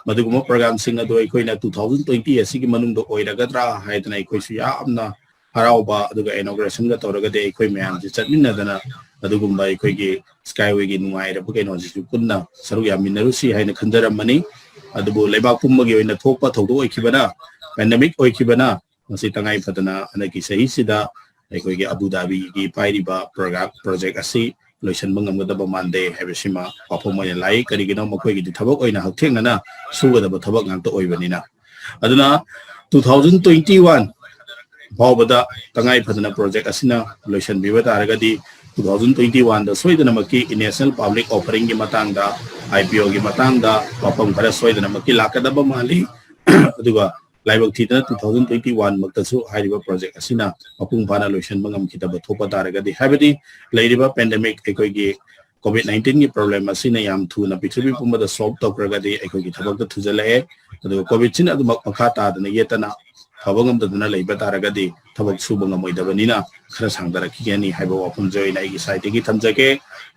मदुगुमा प्रोग्राम सिंग अदो अखोइना 2020 असिगी मनुंग दो ओइरगद्रा हाइदना अखोइसु यामना हराउबा अदुगा इनॉग्रेशन गा तौरगदे अखोइ मयाम जि चटमिनदना अदुगुम्बा अखोइगी स्काईवे की नुंगाइरबा कैनोजिसु पुन्ना सरु यामिनरुसी हाइना खंजरमनी अदुबो लेबाक पुम्मगी ओइना थोकपा थौदो ओइखिबना पेंडेमिक ओइखिबना मसि तंगाइ फदना अनकी सही सिदा अखोइगी अबू धाबी की पाइरिबा प्रोजेक्ट असी लोइसनबा ngamgadaba mande haibasima wafomoina lai karigino makhoi gi thabak oina hakthengna sugadaba thabak ngakta oibanina aduna 2021 फाउबदा तंगाई फदना प्रोजेक्ट असिना लोइसन बिबा तारगदी 2021 दा सोइदना मकी नेशनल पब्लिक ऑफरिंग की मतंगदा IPO की मतंगदा वफम खरा सोइदना मकी लाकदबा माली अदुगा लाइबक थीदना 2021 मक्तसु हाइरिबा प्रोजेक्ट असिना मपुंग फाना लोइसन बंगम खितबा थोपा तारगदी हाइबदी लेरिबा पेंडेमिक एकोइगी COVID-19 की प्रॉब्लम असिना याम थुना पृथ्वी पुमदा सॉल्व तौरगदी एकोइगी थबक थुजलए अदुगा कोविड सिन अदु मखा तादना येतना थबंगम ददना लेबा तारगदी थबक सुबंगम ओइदबनिना खरा सांगदरखिगेनी हाइबा वाफम जोइना इगी साइटगी थमजके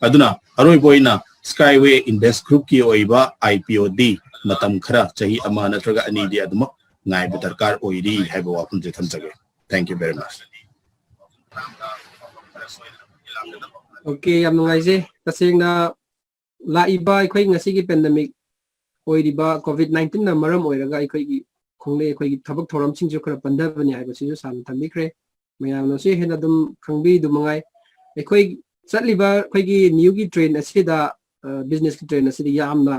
अदुना अरोइ बोइना स्काईवे इन्वेस्ट ग्रुप की ओइबा IPOD मतम खरा चाही अमा नत्रगा अनी दि अदुम नाइब दरकार ओइरी हाइबा वाफम जे थमजके thank you very much okay याम नुंगाइजे तसेंगना लाइबा अखोइ ngasi पेंडेमिक ओइरिबा COVID-19 ना मरम ओइरगा अखोइगी खोंले अखोइगी थबक थोरम सिंजु खरा पंदबनि हाइबसिजु सान थमिख्रे मयामनसे हेना दम खंबी दुमंगाइ अखोइ चटलिबा अखोइगी न्यूगी ट्रेन असिदा बिजनेस की ट्रेन असिदा यामना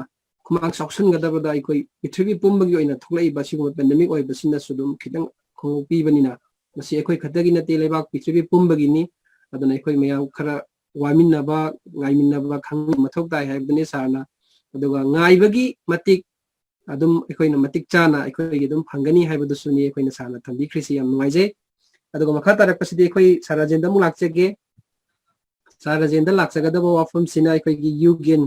खुमांग सॉक्सन गदबदा अखोइ पृथ्वी पुंबगी ओइना थोक्लाइबा सिगुम पेंडेमिक ओइबसिना सुदुम खितंग खोंपीबनिना मसी अखोइ खतगी नते लेबाक पृथ्वी पुंबगिनी अदना अखोइ मयाम खरा वामिनबा गाइमिनबा खंग मथौक ताइ हाइबदने सारना अदुगा गाइबगी मतिक अदुम अखोइना मतिक चाना अखोइगी दुम फंगनी हाइबदुसुनी अखोइना सारना थंबिख्रिसि याम नुवाइजे अदुगा मखा तारकपसिदि अखोइ साराजेंदा मु लाक्चगे साराजेंदा लाक्चगदबा वाफम सिना अखोइगी युगेन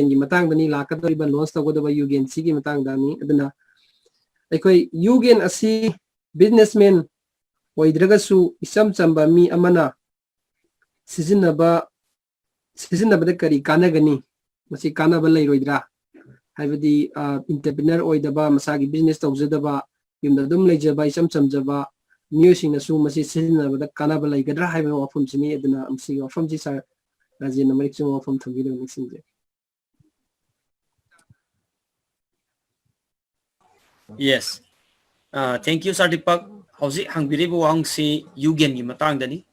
की मतंगदनी लाकदरिबा लॉन्च तगदबा युगेन सिगी मतंगदानी अदुना अखोइ युगेन असि बिजनेसमैन ओइद्रगसु इसम चंबा मी अमना सिजिनबदा करी कानगनी मसी कानबा लैरोइद्रा हाइबदी इंटरप्रेन्योर ओइदबा मसागी बिजनेस तौजदबा युमदा दुम लेजबा इसम चमजबा मियोसिंगसु मसी सिजिनबदा कानबा लैगद्रा हाइबा वाफम सिनी अदुना मसी वाफम जी सर राजेन मरिकसु वाफम थंबिलो निसिंजे Yes. Thank you, Sir Deepak. How's it? Hangbiribu wang si Yugen gi matang dani.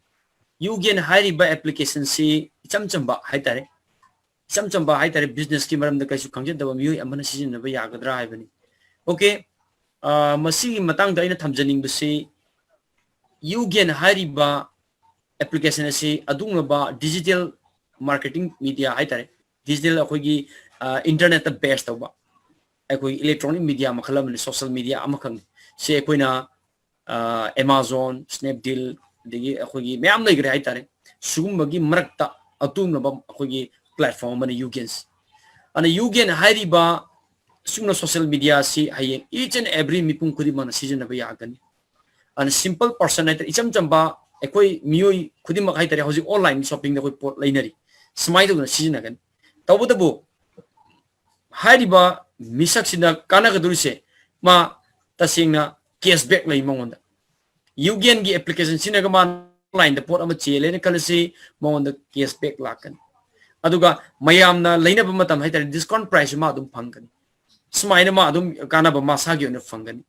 Yugen hari ba application si chamba hai tare. Chamba hai tare business ki maram da kaisu khangje da miyu amana season na ba yagadra hai bani. Okay. Masi gi matang da ina thamjaning ba si Yugen hari ba application si adung ba digital marketing media hai tare. Digital akhoi gi internet ta based ba. अखोई electronic media मखलम social media अमखंग से अखोइना Amazon Snapdeal दगी अखोई ma'am लेग्रे high तारे सुगुम्बगी मरक्ता अतुमनबा अखोई platform मन युगेन्स अन युगेन हाइरिबा सुगना सोशल मीडिया सी हाई ईच एंड एवरी मिपुम खुदी मन सिजनबा यागनी अन सिंपल पर्सन हाई इचम चंबा अखोई मियोई खुदी मक हाई तारे हौजी ऑनलाइन शॉपिंग द कोई पोट लाइनरी स्माइल दो सिजनगन तबदबो हाइरिबा मिसक्सिना कानागदुरिसे मा तसिंगना कैशबैक लै मंगोंदा युगेन की एप्लीकेशन सिनागा मा ऑनलाइन द पोट अमा चेलेने कलसी मंगोंदा कैशबैक लाकन अदुगा मयामना लैनबा मतम हाइतारे डिस्काउंट प्राइस मा अदुम फंगनी स्माइना मा अदुम कानाबा मासागी ओने फंगनी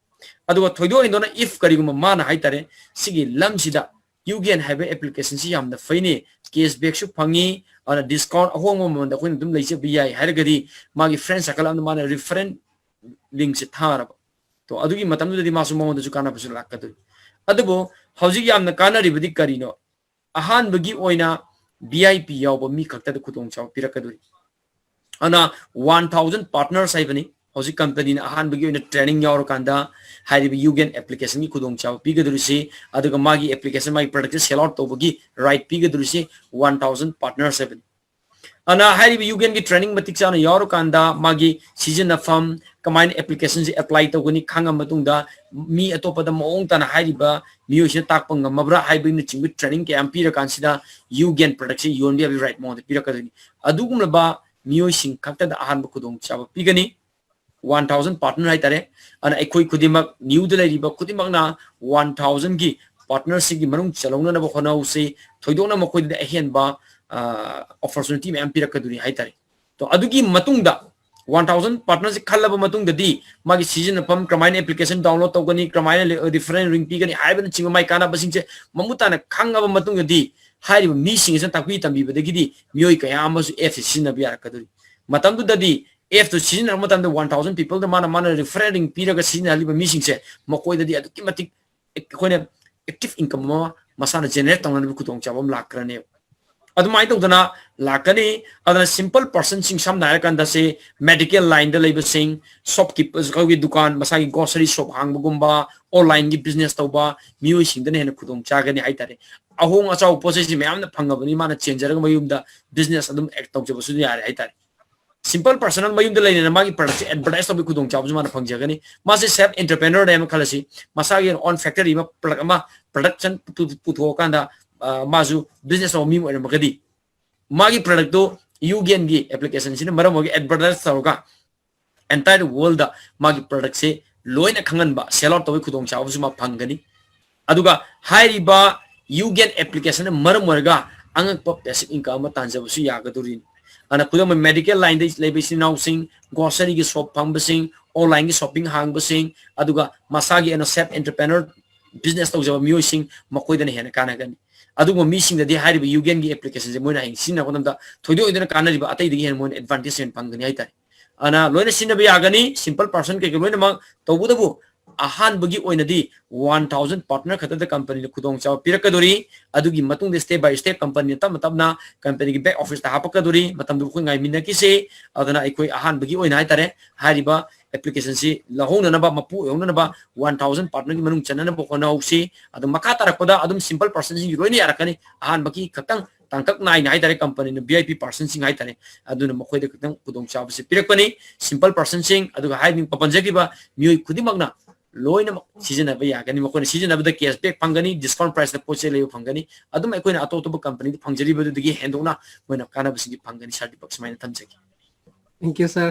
अदुगा थोइदो इंदोना इफ करिगुमा माना हाइतारे सिगी लमसिदा युगेन हाइबे एप्लीकेशन सि यामना फैने कैशबैक सु फंगी और डिस्काउंट अहोंग मोमन द कोइन दुम लैसे बियाई हाइरगदी मागी फ्रेंड सर्कल अन माना रेफरेंस लिंक से थारब तो अदुगी मतमदुदि मासु मौंदसु कानाबसु लाक्कदु अदुबो हौजिक यामना कानारिबदि करिनो अहानबगी ओइना VIP यावबो मी खक्तद खुदोंग चाव पिरकदुरी अना 1000 पार्टनर्स हाइबनी हौजिक कंपनी ना अहानबगी ओइना ट्रेनिंग यावर कांदा हाइरिबि युगेन एप्लीकेशन की खुदोंग चाव पिगदुरीसी अदुगा मागी एप्लीकेशन मागी प्रोडक्ट सेल आउट तोबगी राइट पिगदुरीसी 1000 पार्टनर्स हाइबनी अना हाइरिबि युगेन की ट्रेनिंग मतिक चाना यावर कांदा मागी सीजन फम कमाइन एप्लीकेशन से अप्लाई तौगनी खांगा मतुंगदा मी अतोपदा मोंग तना हाइरिबा मियोसे ताकपंग मबरा हाइबिन चिंगि ट्रेनिंग के एम्पीर कांसिदा युगेन प्रोडक्ट से योन बी राइट मोंग पिरकदनी अदुगुमलबा मियोसिंग खक्तदा अहान खुदोंग चाव पिगनी 1000 पार्टनर है तारे अना एकोई खुदिमक न्यू द लेरिबा खुदिमकना 1000 की पार्टनर से की मनुंग चलौना न बखनाउ से थोइदोना मखोइ द अहेनबा अपॉर्चुनिटी में पिरकदुरी है तारे तो अदुगी मतुंगदा 1000 पार्टनर से खल्लब मतुंगददी मागी सीजन फम क्रमाइन एप्लीकेशन डाउनलोड तौगनी क्रमाइन डिफरेंट रिंग पिगनी हाइबन चिंग माई काना बसिंग से ममुताना खंगब मतुंगददी हाइब मी सिंग से ताकवी तंबीबदगी मियोई कया अमसु एफ सिजन बियारकदुरी मतंदुददी एफ तो सीजन मतंद 1000 पीपल द माना रिफरेंग पिरग सीजन हलिब मी सिंग से मकोइददी अदुकी मतिक कोने एक्टिव इनकम मसाना जेनरेट तौना खुदोंग चाबम लाक्रने अदुमाइ तौदना लाकनी अदना सिंपल पर्सन सिंग सम नायरकंदा से मेडिकल लाइन द लेबल सिंग शॉपकीपर्स की दुकान मसागी ग्रोसरी शॉप हांगबगुंबा ऑनलाइन की बिजनेस तौबा मियोइ सिंग दने हेन खुदोंग चागनी हाइतारे अहोंग अचाउ पोसेसि मयाम न फंगबनी माना चेंजरग मयुमदा बिजनेस अदुम एक्ट तौजबसु यारे हाइतारे सिंपल पर्सनल मयुमदा लेने मागी प्रोडक्ट एडवर्टाइज तौबि खुदोंग चाबसु माना फंगजगनी मासे सेल्फ एंटरप्रेन्योर नेम खलसी मसागी ऑन फैक्टरी मा प्रोडक्शन पुथोकांदा माजु बिजनेस ओमी मगदी मागी प्रोडक्ट तो युगेन की एप्लीकेशन से मरम होगी एडवर्टाइज तौरगा एंटायर वर्ल्ड दा मागी प्रोडक्ट से लोइना खंगनबा सेल आउट तौबि खुदोंग चाबसु मा फंगनी अदुगा हाइरिबा युगेन एप्लीकेशन मरम वर्गा अंगक पैसिव इनकम तांजबसु यागदुरी अना खुदम मेडिकल लाइन दे लेबिसि नाउसिंग ग्रोसरी की शॉप फंगबसिंग ऑनलाइन की शॉपिंग हांगबसिंग अदुगा मसागी एनो सेल्फ एंटरप्रेन्योर बिजनेस तौजब मियोसिंग मकोइदने हेन कानागनी अदुगो मीसिंग दे हाइरिबि युगेन की एप्लीकेशन से मोइना हिंग सिना कोनमदा थोइदो इदना कानारिबा अतै दि हेन मोइन एडवांटेज सेन पंगनी हाइतारे अना लोइना सिनबे यागनी सिंपल पर्सन के लोइना मा तौबुदबु अहान बगी ओइनदी 1000 पार्टनर खतद कंपनी ने खुदोंग चाव पिरकदोरी अदुगी मतुंग दे स्टेप बाय स्टेप कंपनी तम तमना कंपनी की बैक ऑफिस ता हापकदोरी मतम दु खुंगाई मिनकी से अदना एकोई अहान बगी ओइना हाइतारे हारिबा एप्लीकेशन से लहोननबा मपु होननबा 1000 पार्टनर की मनुंग चननबा होनाउसी अदु मखा तरकपदा अदुम सिंपल पर्सन सिंग रोइनी यारकनी अहान बगी खतंग तंकक नाइन हाइतारे कंपनी ने VIP पर्सन सिंग हाइतारे अदुन मखोइदे खतंग खुदोंग चाव से पिरकपनी सिंपल पर्सन सिंग अदुगा हाइनिंग पपंजकीबा मियोइ खुदिमगना लोइन सीजन यागनी मकोन सीजन कैशबैक फंगनी डिस्काउंट प्राइस पोचे ले फंगनी अदुम अकोइन अतोतोब कंपनी फंगजरीबदुगी हेंदोना मोइना कानाबसिंगी फंगनी सर्टिफिकेट समाइना थमजगी थैंक यू सर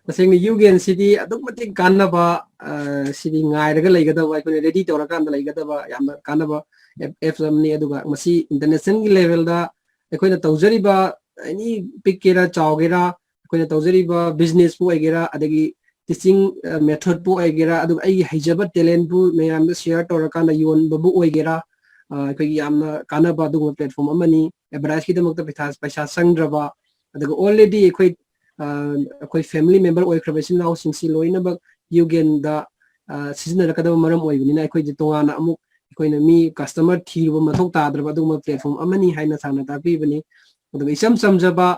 तसेंग युगेन सिटी अदुमति कानबा city ngairaga leigadawa aikoine ready torakanda leigadawa yamna kanaba F हमने अदुगा मसी इंटरनेशनल की लेवल दा अकोइना तौजरीबा एनी पिकेरा चावगेरा अकोइना तौजरीबा बिजनेस पु आइगेरा अदगी टीचिंग मेथड पु आइगेरा अदु आई हाइजबा टैलेंट पु मयाम शेयर तोरकाना योन बबु आइगेरा अकोइ यामना कानबा अदुगा प्लेटफॉर्म अमनी एडवर्टाइज की दमक पैसा संग्रबा अदुगा ऑलरेडी अकोइ फैमिली मेंबर ओइख्रबसिन नाउ सिंसी लोइनबा युगेन दा सिजनरकदबा मरम ओइबनिना अकोइ तोंगाना अमुक अकोइना मी कस्टमर थीरबा मथौ ताद्रबा अदुगा प्लेटफॉर्म अमनी हाइना साना तापीबनी अदुगा इसम समजबा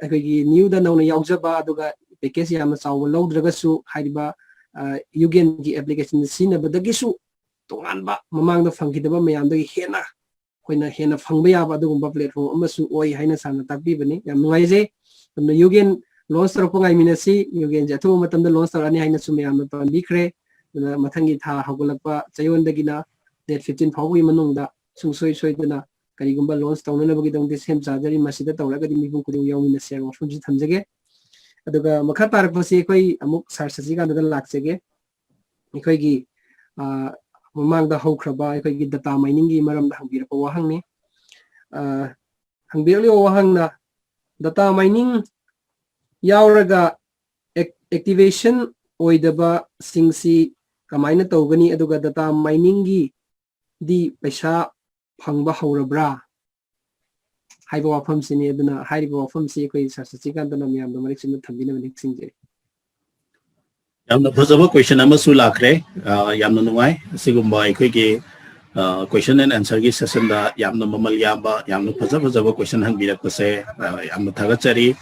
अकोइगी न्यू दा नौना यावजबा अदुगा पैकेज याम चाव लौद्रगसु हाइबा युगेन की एप्लीकेशन सिनबदगिसु तोंगानबा ममांगदा फंगिदबा मयामदगी हेना अकोइना हेना फंगबा याबा अदुगा प्लेटफॉर्म अमसु ओइ हाइना साना तापीबनी याम नुगाइजे तमना युगेन लॉन्च तरपंगाई मिनसी युगेन जथु मतमदा लॉन्च तरani हाइना सु मयाम तंबिख्रे मथंगी था हगुलकपा चयोंदगिना डेट 15 फाउगी मनुंगदा सुंसोय सोयदना करिगुंबा लॉन्च तौननबगी दंगदि सेम चार्जरी मसिदा तौरगदि मिबुं कुदु यावमिना शेयर वफुंजी थमजगे अदुगा मखा तारपसी कोई अमुक सरससी गानदा लाक्सेगे इखोयगी ममांगदा हौख्रबा इखोयगी डाटा माइनिंग की मरम हंबिरपा वाहंगनी हंबिरली वाहंगना डाटा माइनिंग यावरगा एक्टिवेशन ओइदबा सिंगसी कमाइना तौगनी अदुगा डाटा माइनिंग की दी पैसा फंगबा हौरब्रा हाइबा वाफम सिनी अदुना हाइबा वाफम सि कोई सरसची कांदना मियाम दो मरिक सिम थंबिना मनिक सिंजे ꯌꯥꯝꯅ ꯐꯖꯕ ꯀ꯭ꯋꯦꯁꯟ ꯑꯃꯁꯨ ꯂꯥꯛꯈ꯭ꯔꯦ ꯌꯥꯝꯅ ꯅꯨꯡꯉꯥꯏ ꯑꯁꯤꯒꯨꯝꯕ ꯑꯩꯈꯣꯏꯒꯤ question and answer gi session da yamna mamal yamba yamna fajaba question hangbirakpase yamna thagachari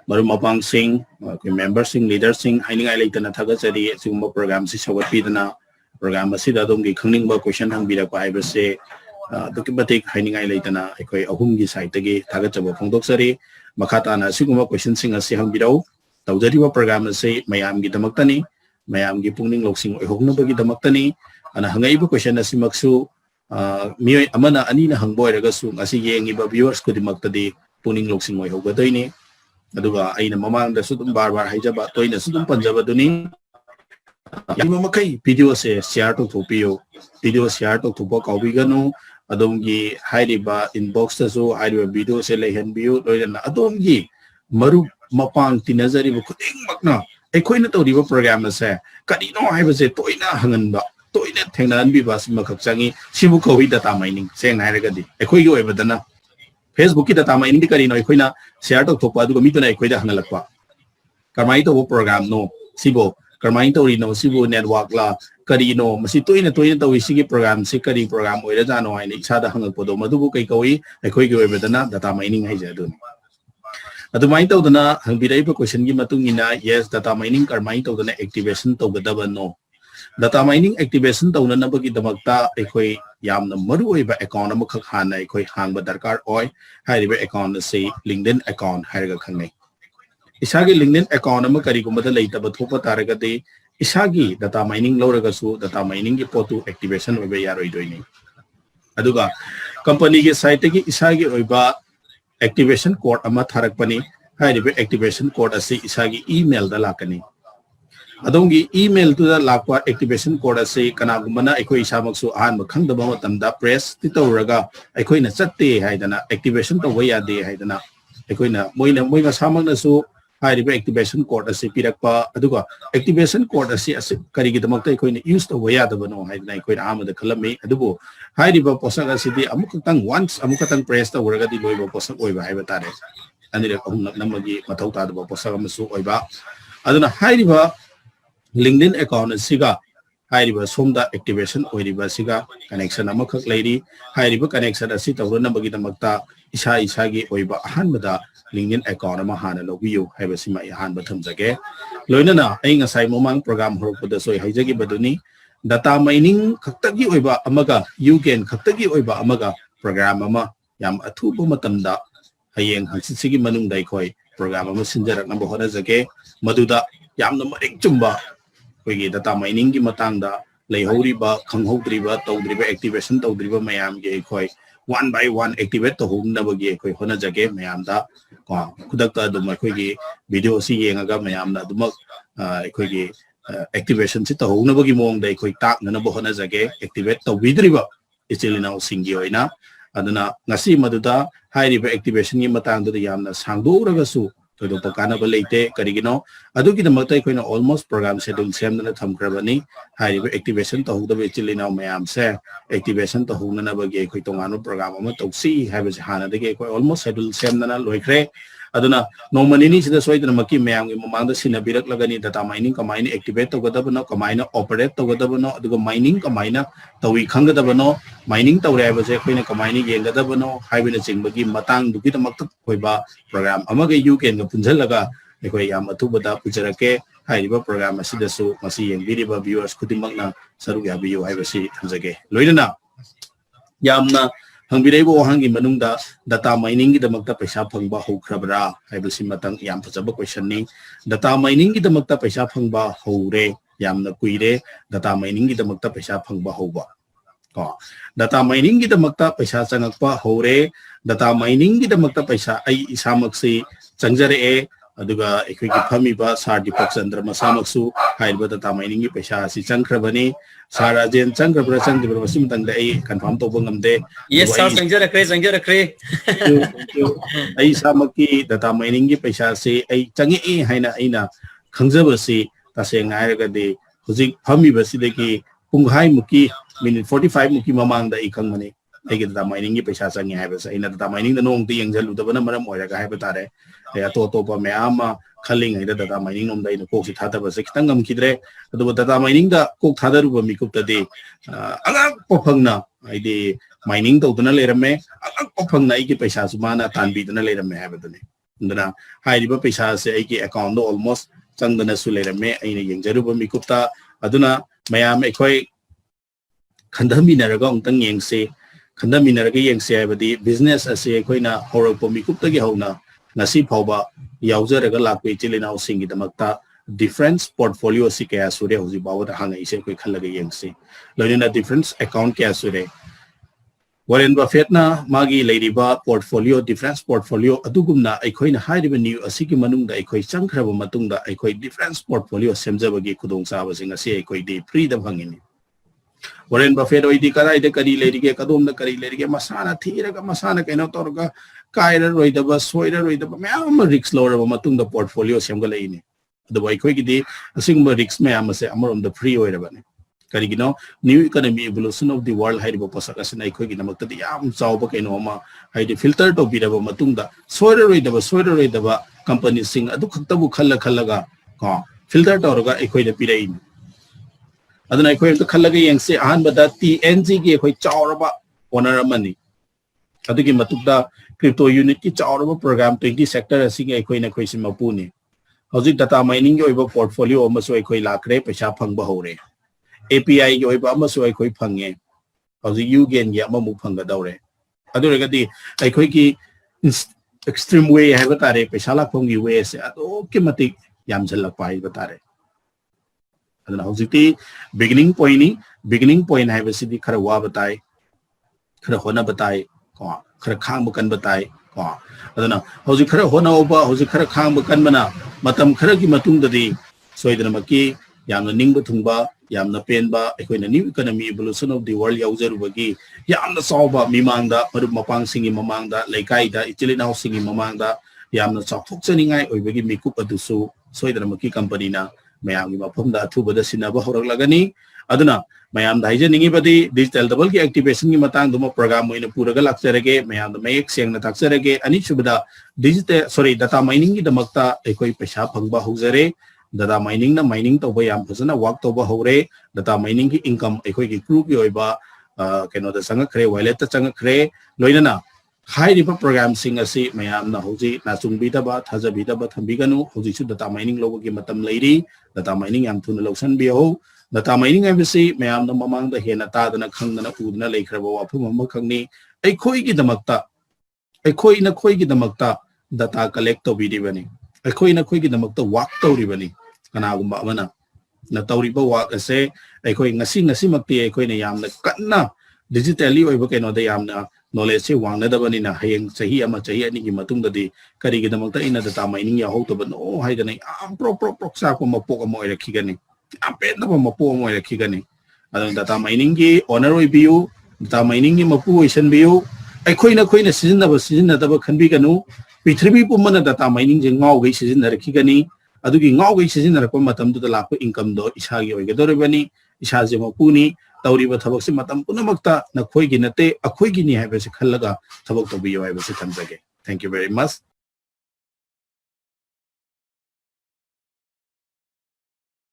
maru mapang sing member sing leader sing hainingai leitana thagachari sigumba program si sawatpidana program asida domgi khangning question hangbirakpa haibase dokibatik hainingai leitana ekoi ahumgi site gi thagachaba phongdoksari makhatana sigumba question sing asi hangbirau tawjariba program ase mayamgi damaktani mayamgi pungning loksing oihognabagi damaktani ana hangaiba question asimaksu mioi amana ani na hangboiragasu asi yengiba viewers kudimaktadi pungning loksing oihogadoini aduga aina mamangda sudum bar haijaba toina sudum panjaba duni yama makai video se share to thopio video share to thopa kawbiganu adongi hairiba inbox ta so hairiba video se lehenbiu loina adongi maru mapang tinazari bu khuding makna ekhoina tawriba program se kadino haibase toina hanganba toina thengnan bi bas makhak changi sibu kawi data mining seng hairagadi ekhoi gi oibadana Facebook ki data mining di karino ekhoina share to thopa aduga mituna ekhoida hangalakwa karmai to program no sibo karmai to rino sibo network la karino masi toina to isigi program se kari program oira jano haina isada hangalpodo madubu kai kawi ekhoi gi oibadana data mining haijadun adumai tawdana hangbiraiba question gi matungina yes data mining karmai tawdana activation tawgadaba no data mining activation tawnanabagi damakta ekhoi yamna maruoiba account amakha hana ekhoi hangba darkar oi hairiba account se LinkedIn account hairaga khangai isagi LinkedIn account ama kari gumada leitaba thopa taragade isagi data mining loraga su data mining gi potu activation oiba yaroi doini aduga company gi site gi isagi oiba activation code ama tharakpani hairiba activation code ase isagi email da lakani adongi email to the lakwa activation code ase kana gumana ekhoi isamaksu ahan makhangdaba matamda press ti tawraga ekhoi na chatte haidana activation to waya de haidana ekhoi na moina samakna su hairiba activation code ase pirakpa aduga activation code ase kari gi damakta ekhoi na use to waya da bano haidana ekhoi na amada khalami adubu hairiba posak ase di amukatang once amukatang press to wraga di loiba posak oiba haiba tare anire ahumnak namagi mathau ta da posak amasu oiba aduna hairiba LinkedIn account siga hairiba somda activation oiriba siga connection amakak leiri hairiba connection asi tawrana bagi damakta isagi oiba ahanbada LinkedIn account ama hana lobiyo haiba sima ahanba thamjage loinana ai ngasai momang program horokpada soi haijagi baduni data mining khaktagi oiba amaga UGen khaktagi oiba amaga program ama yam athuba matamda hayeng hansigi manung dai khoi program ama sinjarak namba hona jage maduda yamna marik chumba koigi data mining gi matangda leihoriba khanghodriba tawdriba activation tawdriba mayam ge khoi one by one activate to hum na bagi khoi hona jage mayam da ko kudakta dum khoi gi video si yengaga mayam na dum khoi gi activation si to hum na bagi mong dai khoi tak na bo hona jage activate to vidriba ichilina singi oina aduna ngasi maduda hairiba activation gi matangda yamna sangdoraga su to pakana baleite karigino adugi damakta ekhoi na almost program schedule semna thamkrabani hairiba activation to hugda ichilina mayam se activation to hugna na bagi ekhoi tongano program ama tausi haibase hana dege ekhoi almost schedule semna loikre aduna nomanini sida soidana maki mayam gi mamangda sinabirak lagani data mining kamaina activate to gadabano kamaina operate to gadabano aduga mining kamaina tawi khangadabano mining tawre haibase ekhoi na kamaina yengadabano haibina jingbagi matang duki damakta koiba program amaga UGen ga punjalaga ekhoi yam athubada pujarake hairiba program asidasu masi yengbiriba viewers kudimakna saruk yabiyu haibasi thamjage loinana yamna hangbiraibo hangi manungda data mining gi damakta paisa phangba hokrabra haibasi matang yam phajaba question ni data mining gi damakta paisa phangba hore yamna kuire data mining gi damakta paisa phangba hoba ko data mining gi damakta paisa changakpa hore data mining gi damakta paisa ai isamakse changjare aduga ekhoi gi phamiba Sir Deepak Chandra masamaksu hairiba data mining gi paisa si changkhrabani Sarajen changkrabra changdibra masim tangda ai confirm to bangamde yes sir sangjara ai samaki data mining gi paisa se ai changi haina aina khangjaba se taseng hairaga de hujik phamiba sideki punghai muki minute 45 muki mamangda I khangmani ai data mining gi paisa changi haiba se aina data mining da nong ti yengjalu da bana maram oiraga haiba tare to Mayama, Kaling, data mining on the course it had a sextangam kidre, the data mining the cook Hadaruba Mikup the day. Popanga, I mining the Udanale, Popanga Iki Pesasumana, Tanbi, the later may have it. Ndana high river pesha se aiki account almost changdana sulere me aina yengjaruba mikupta aduna mayam ekoi khandhaminaraga ongtang yengse khandhaminaraga yengse haibadi business ase ekoina horokpo mikupta gi hona ngasi phawba yaujaraga lakpe chilina singi damakta difference portfolio si kaya sure hoji bawada hanga ise koi khallaga yengse loina difference account kaya sure Warren Buffett na magi leiriba portfolio difference portfolio adugumna aikhoina hairiba new asiki manungda aikoi changkhraba matungda aikoi difference portfolio semjabagi khudong sabasing ase aikoi de free da bhangini Warren Buffett oidi karai de kari leirige kadumna kari leirige masana thiraga masana kaino torga kaira roidaba soira roidaba mayam risk loraba matungda portfolio semgalaini adu aikoi gi de asingba risk mayam ase amarom da free oirabani Karigino, new economy evolution of the world Haibo Posakas and Ikoginamaka, the Yam Sauba Kenoma, Hide filter to be Dava Matunda, Soda Dava company sing Adukatabu Kala Kalaga, filter Torga Equate Pirain. Other than Equate Kalaga and say, but that the NG equate Chauraba honor money. Aduki Matuda crypto unity Chauraba program 20 sector as sing Equine equation Mapuni. How's it data mining your portfolio almost Equi Lacre, Peshapang Bahore. API yo iba amaso ay koi phange hauji yugen ya mamu phanga daure adu regadi ay koi ki extreme way hai batare pesala khong gi way se ado ke matik yam jalak pai batare aduna hauji ti beginning point hai basidi khara wa batai khara hona batai ko khara khang bukan batai ko aduna hauji khara hona oba hauji khara khang bukan bana matam khara gi matung dadi soidana maki yamna ningba thungba yamna penba ekoina new economy evolution of the world yaujarubagi yamna sauba mimangda maru mapang singi mamangda laikai da ichilina singi mamangda yamna chawthokchaningai oibagi mikup adusu soidana maki company na mayamgi mafamda athubada sinaba horaklagani aduna mayam da haijaningi badi digital double ki activation gi matang duma program oina puraga lakcharage mayam da mayek sengna takcharage ani subada data mining gi damakta ekoi paisa phangba hojare data mining na mining to bayam phasana work to ba hore data mining ki income ekoi ki group yoi ba keno da sanga khre wallet ta changa khre loina na high river program sing asi mayam na hoji na chungbi da ba thaja bi da ba thambi ganu hoji su data mining logo ki matam leiri data mining yam thuna losan bi ho data mining abisi mayam na mamang da hena ta da na khang na udna leikhra ba wapu mam khangni ekoi ki damakta ekoi na khoi ki damakta data collect to bi di bani Ekoi na koi ki damakta work to ribani kana gumba mana na tawriba work ase ekoi ngasi makti ekoi na yamna kanna digitally oiba keno da yamna knowledge se wangna da bani na hayeng chahi ama chahi ani ki matung da di kari ki damakta ina data mining ya ho to ban o hai da nei am pro sa ko mapok mo ira khigani ampe na mo mapo mo ira khigani adon data mining ki honor oi biu data mining ki mapu oisan biu ekoi na season da ba khanbi kanu Pitribi pumana data mining je ngau gai season na rakhigani adugi ngau gai season na rakpa matam tu lakpa income do isagi oiga doribani isa je mapuni tawriba thabak se matam punamakta na khoi gi nate akhoi gi ni haiba se khallaga thabak to biyo haiba se thamjage thank you very much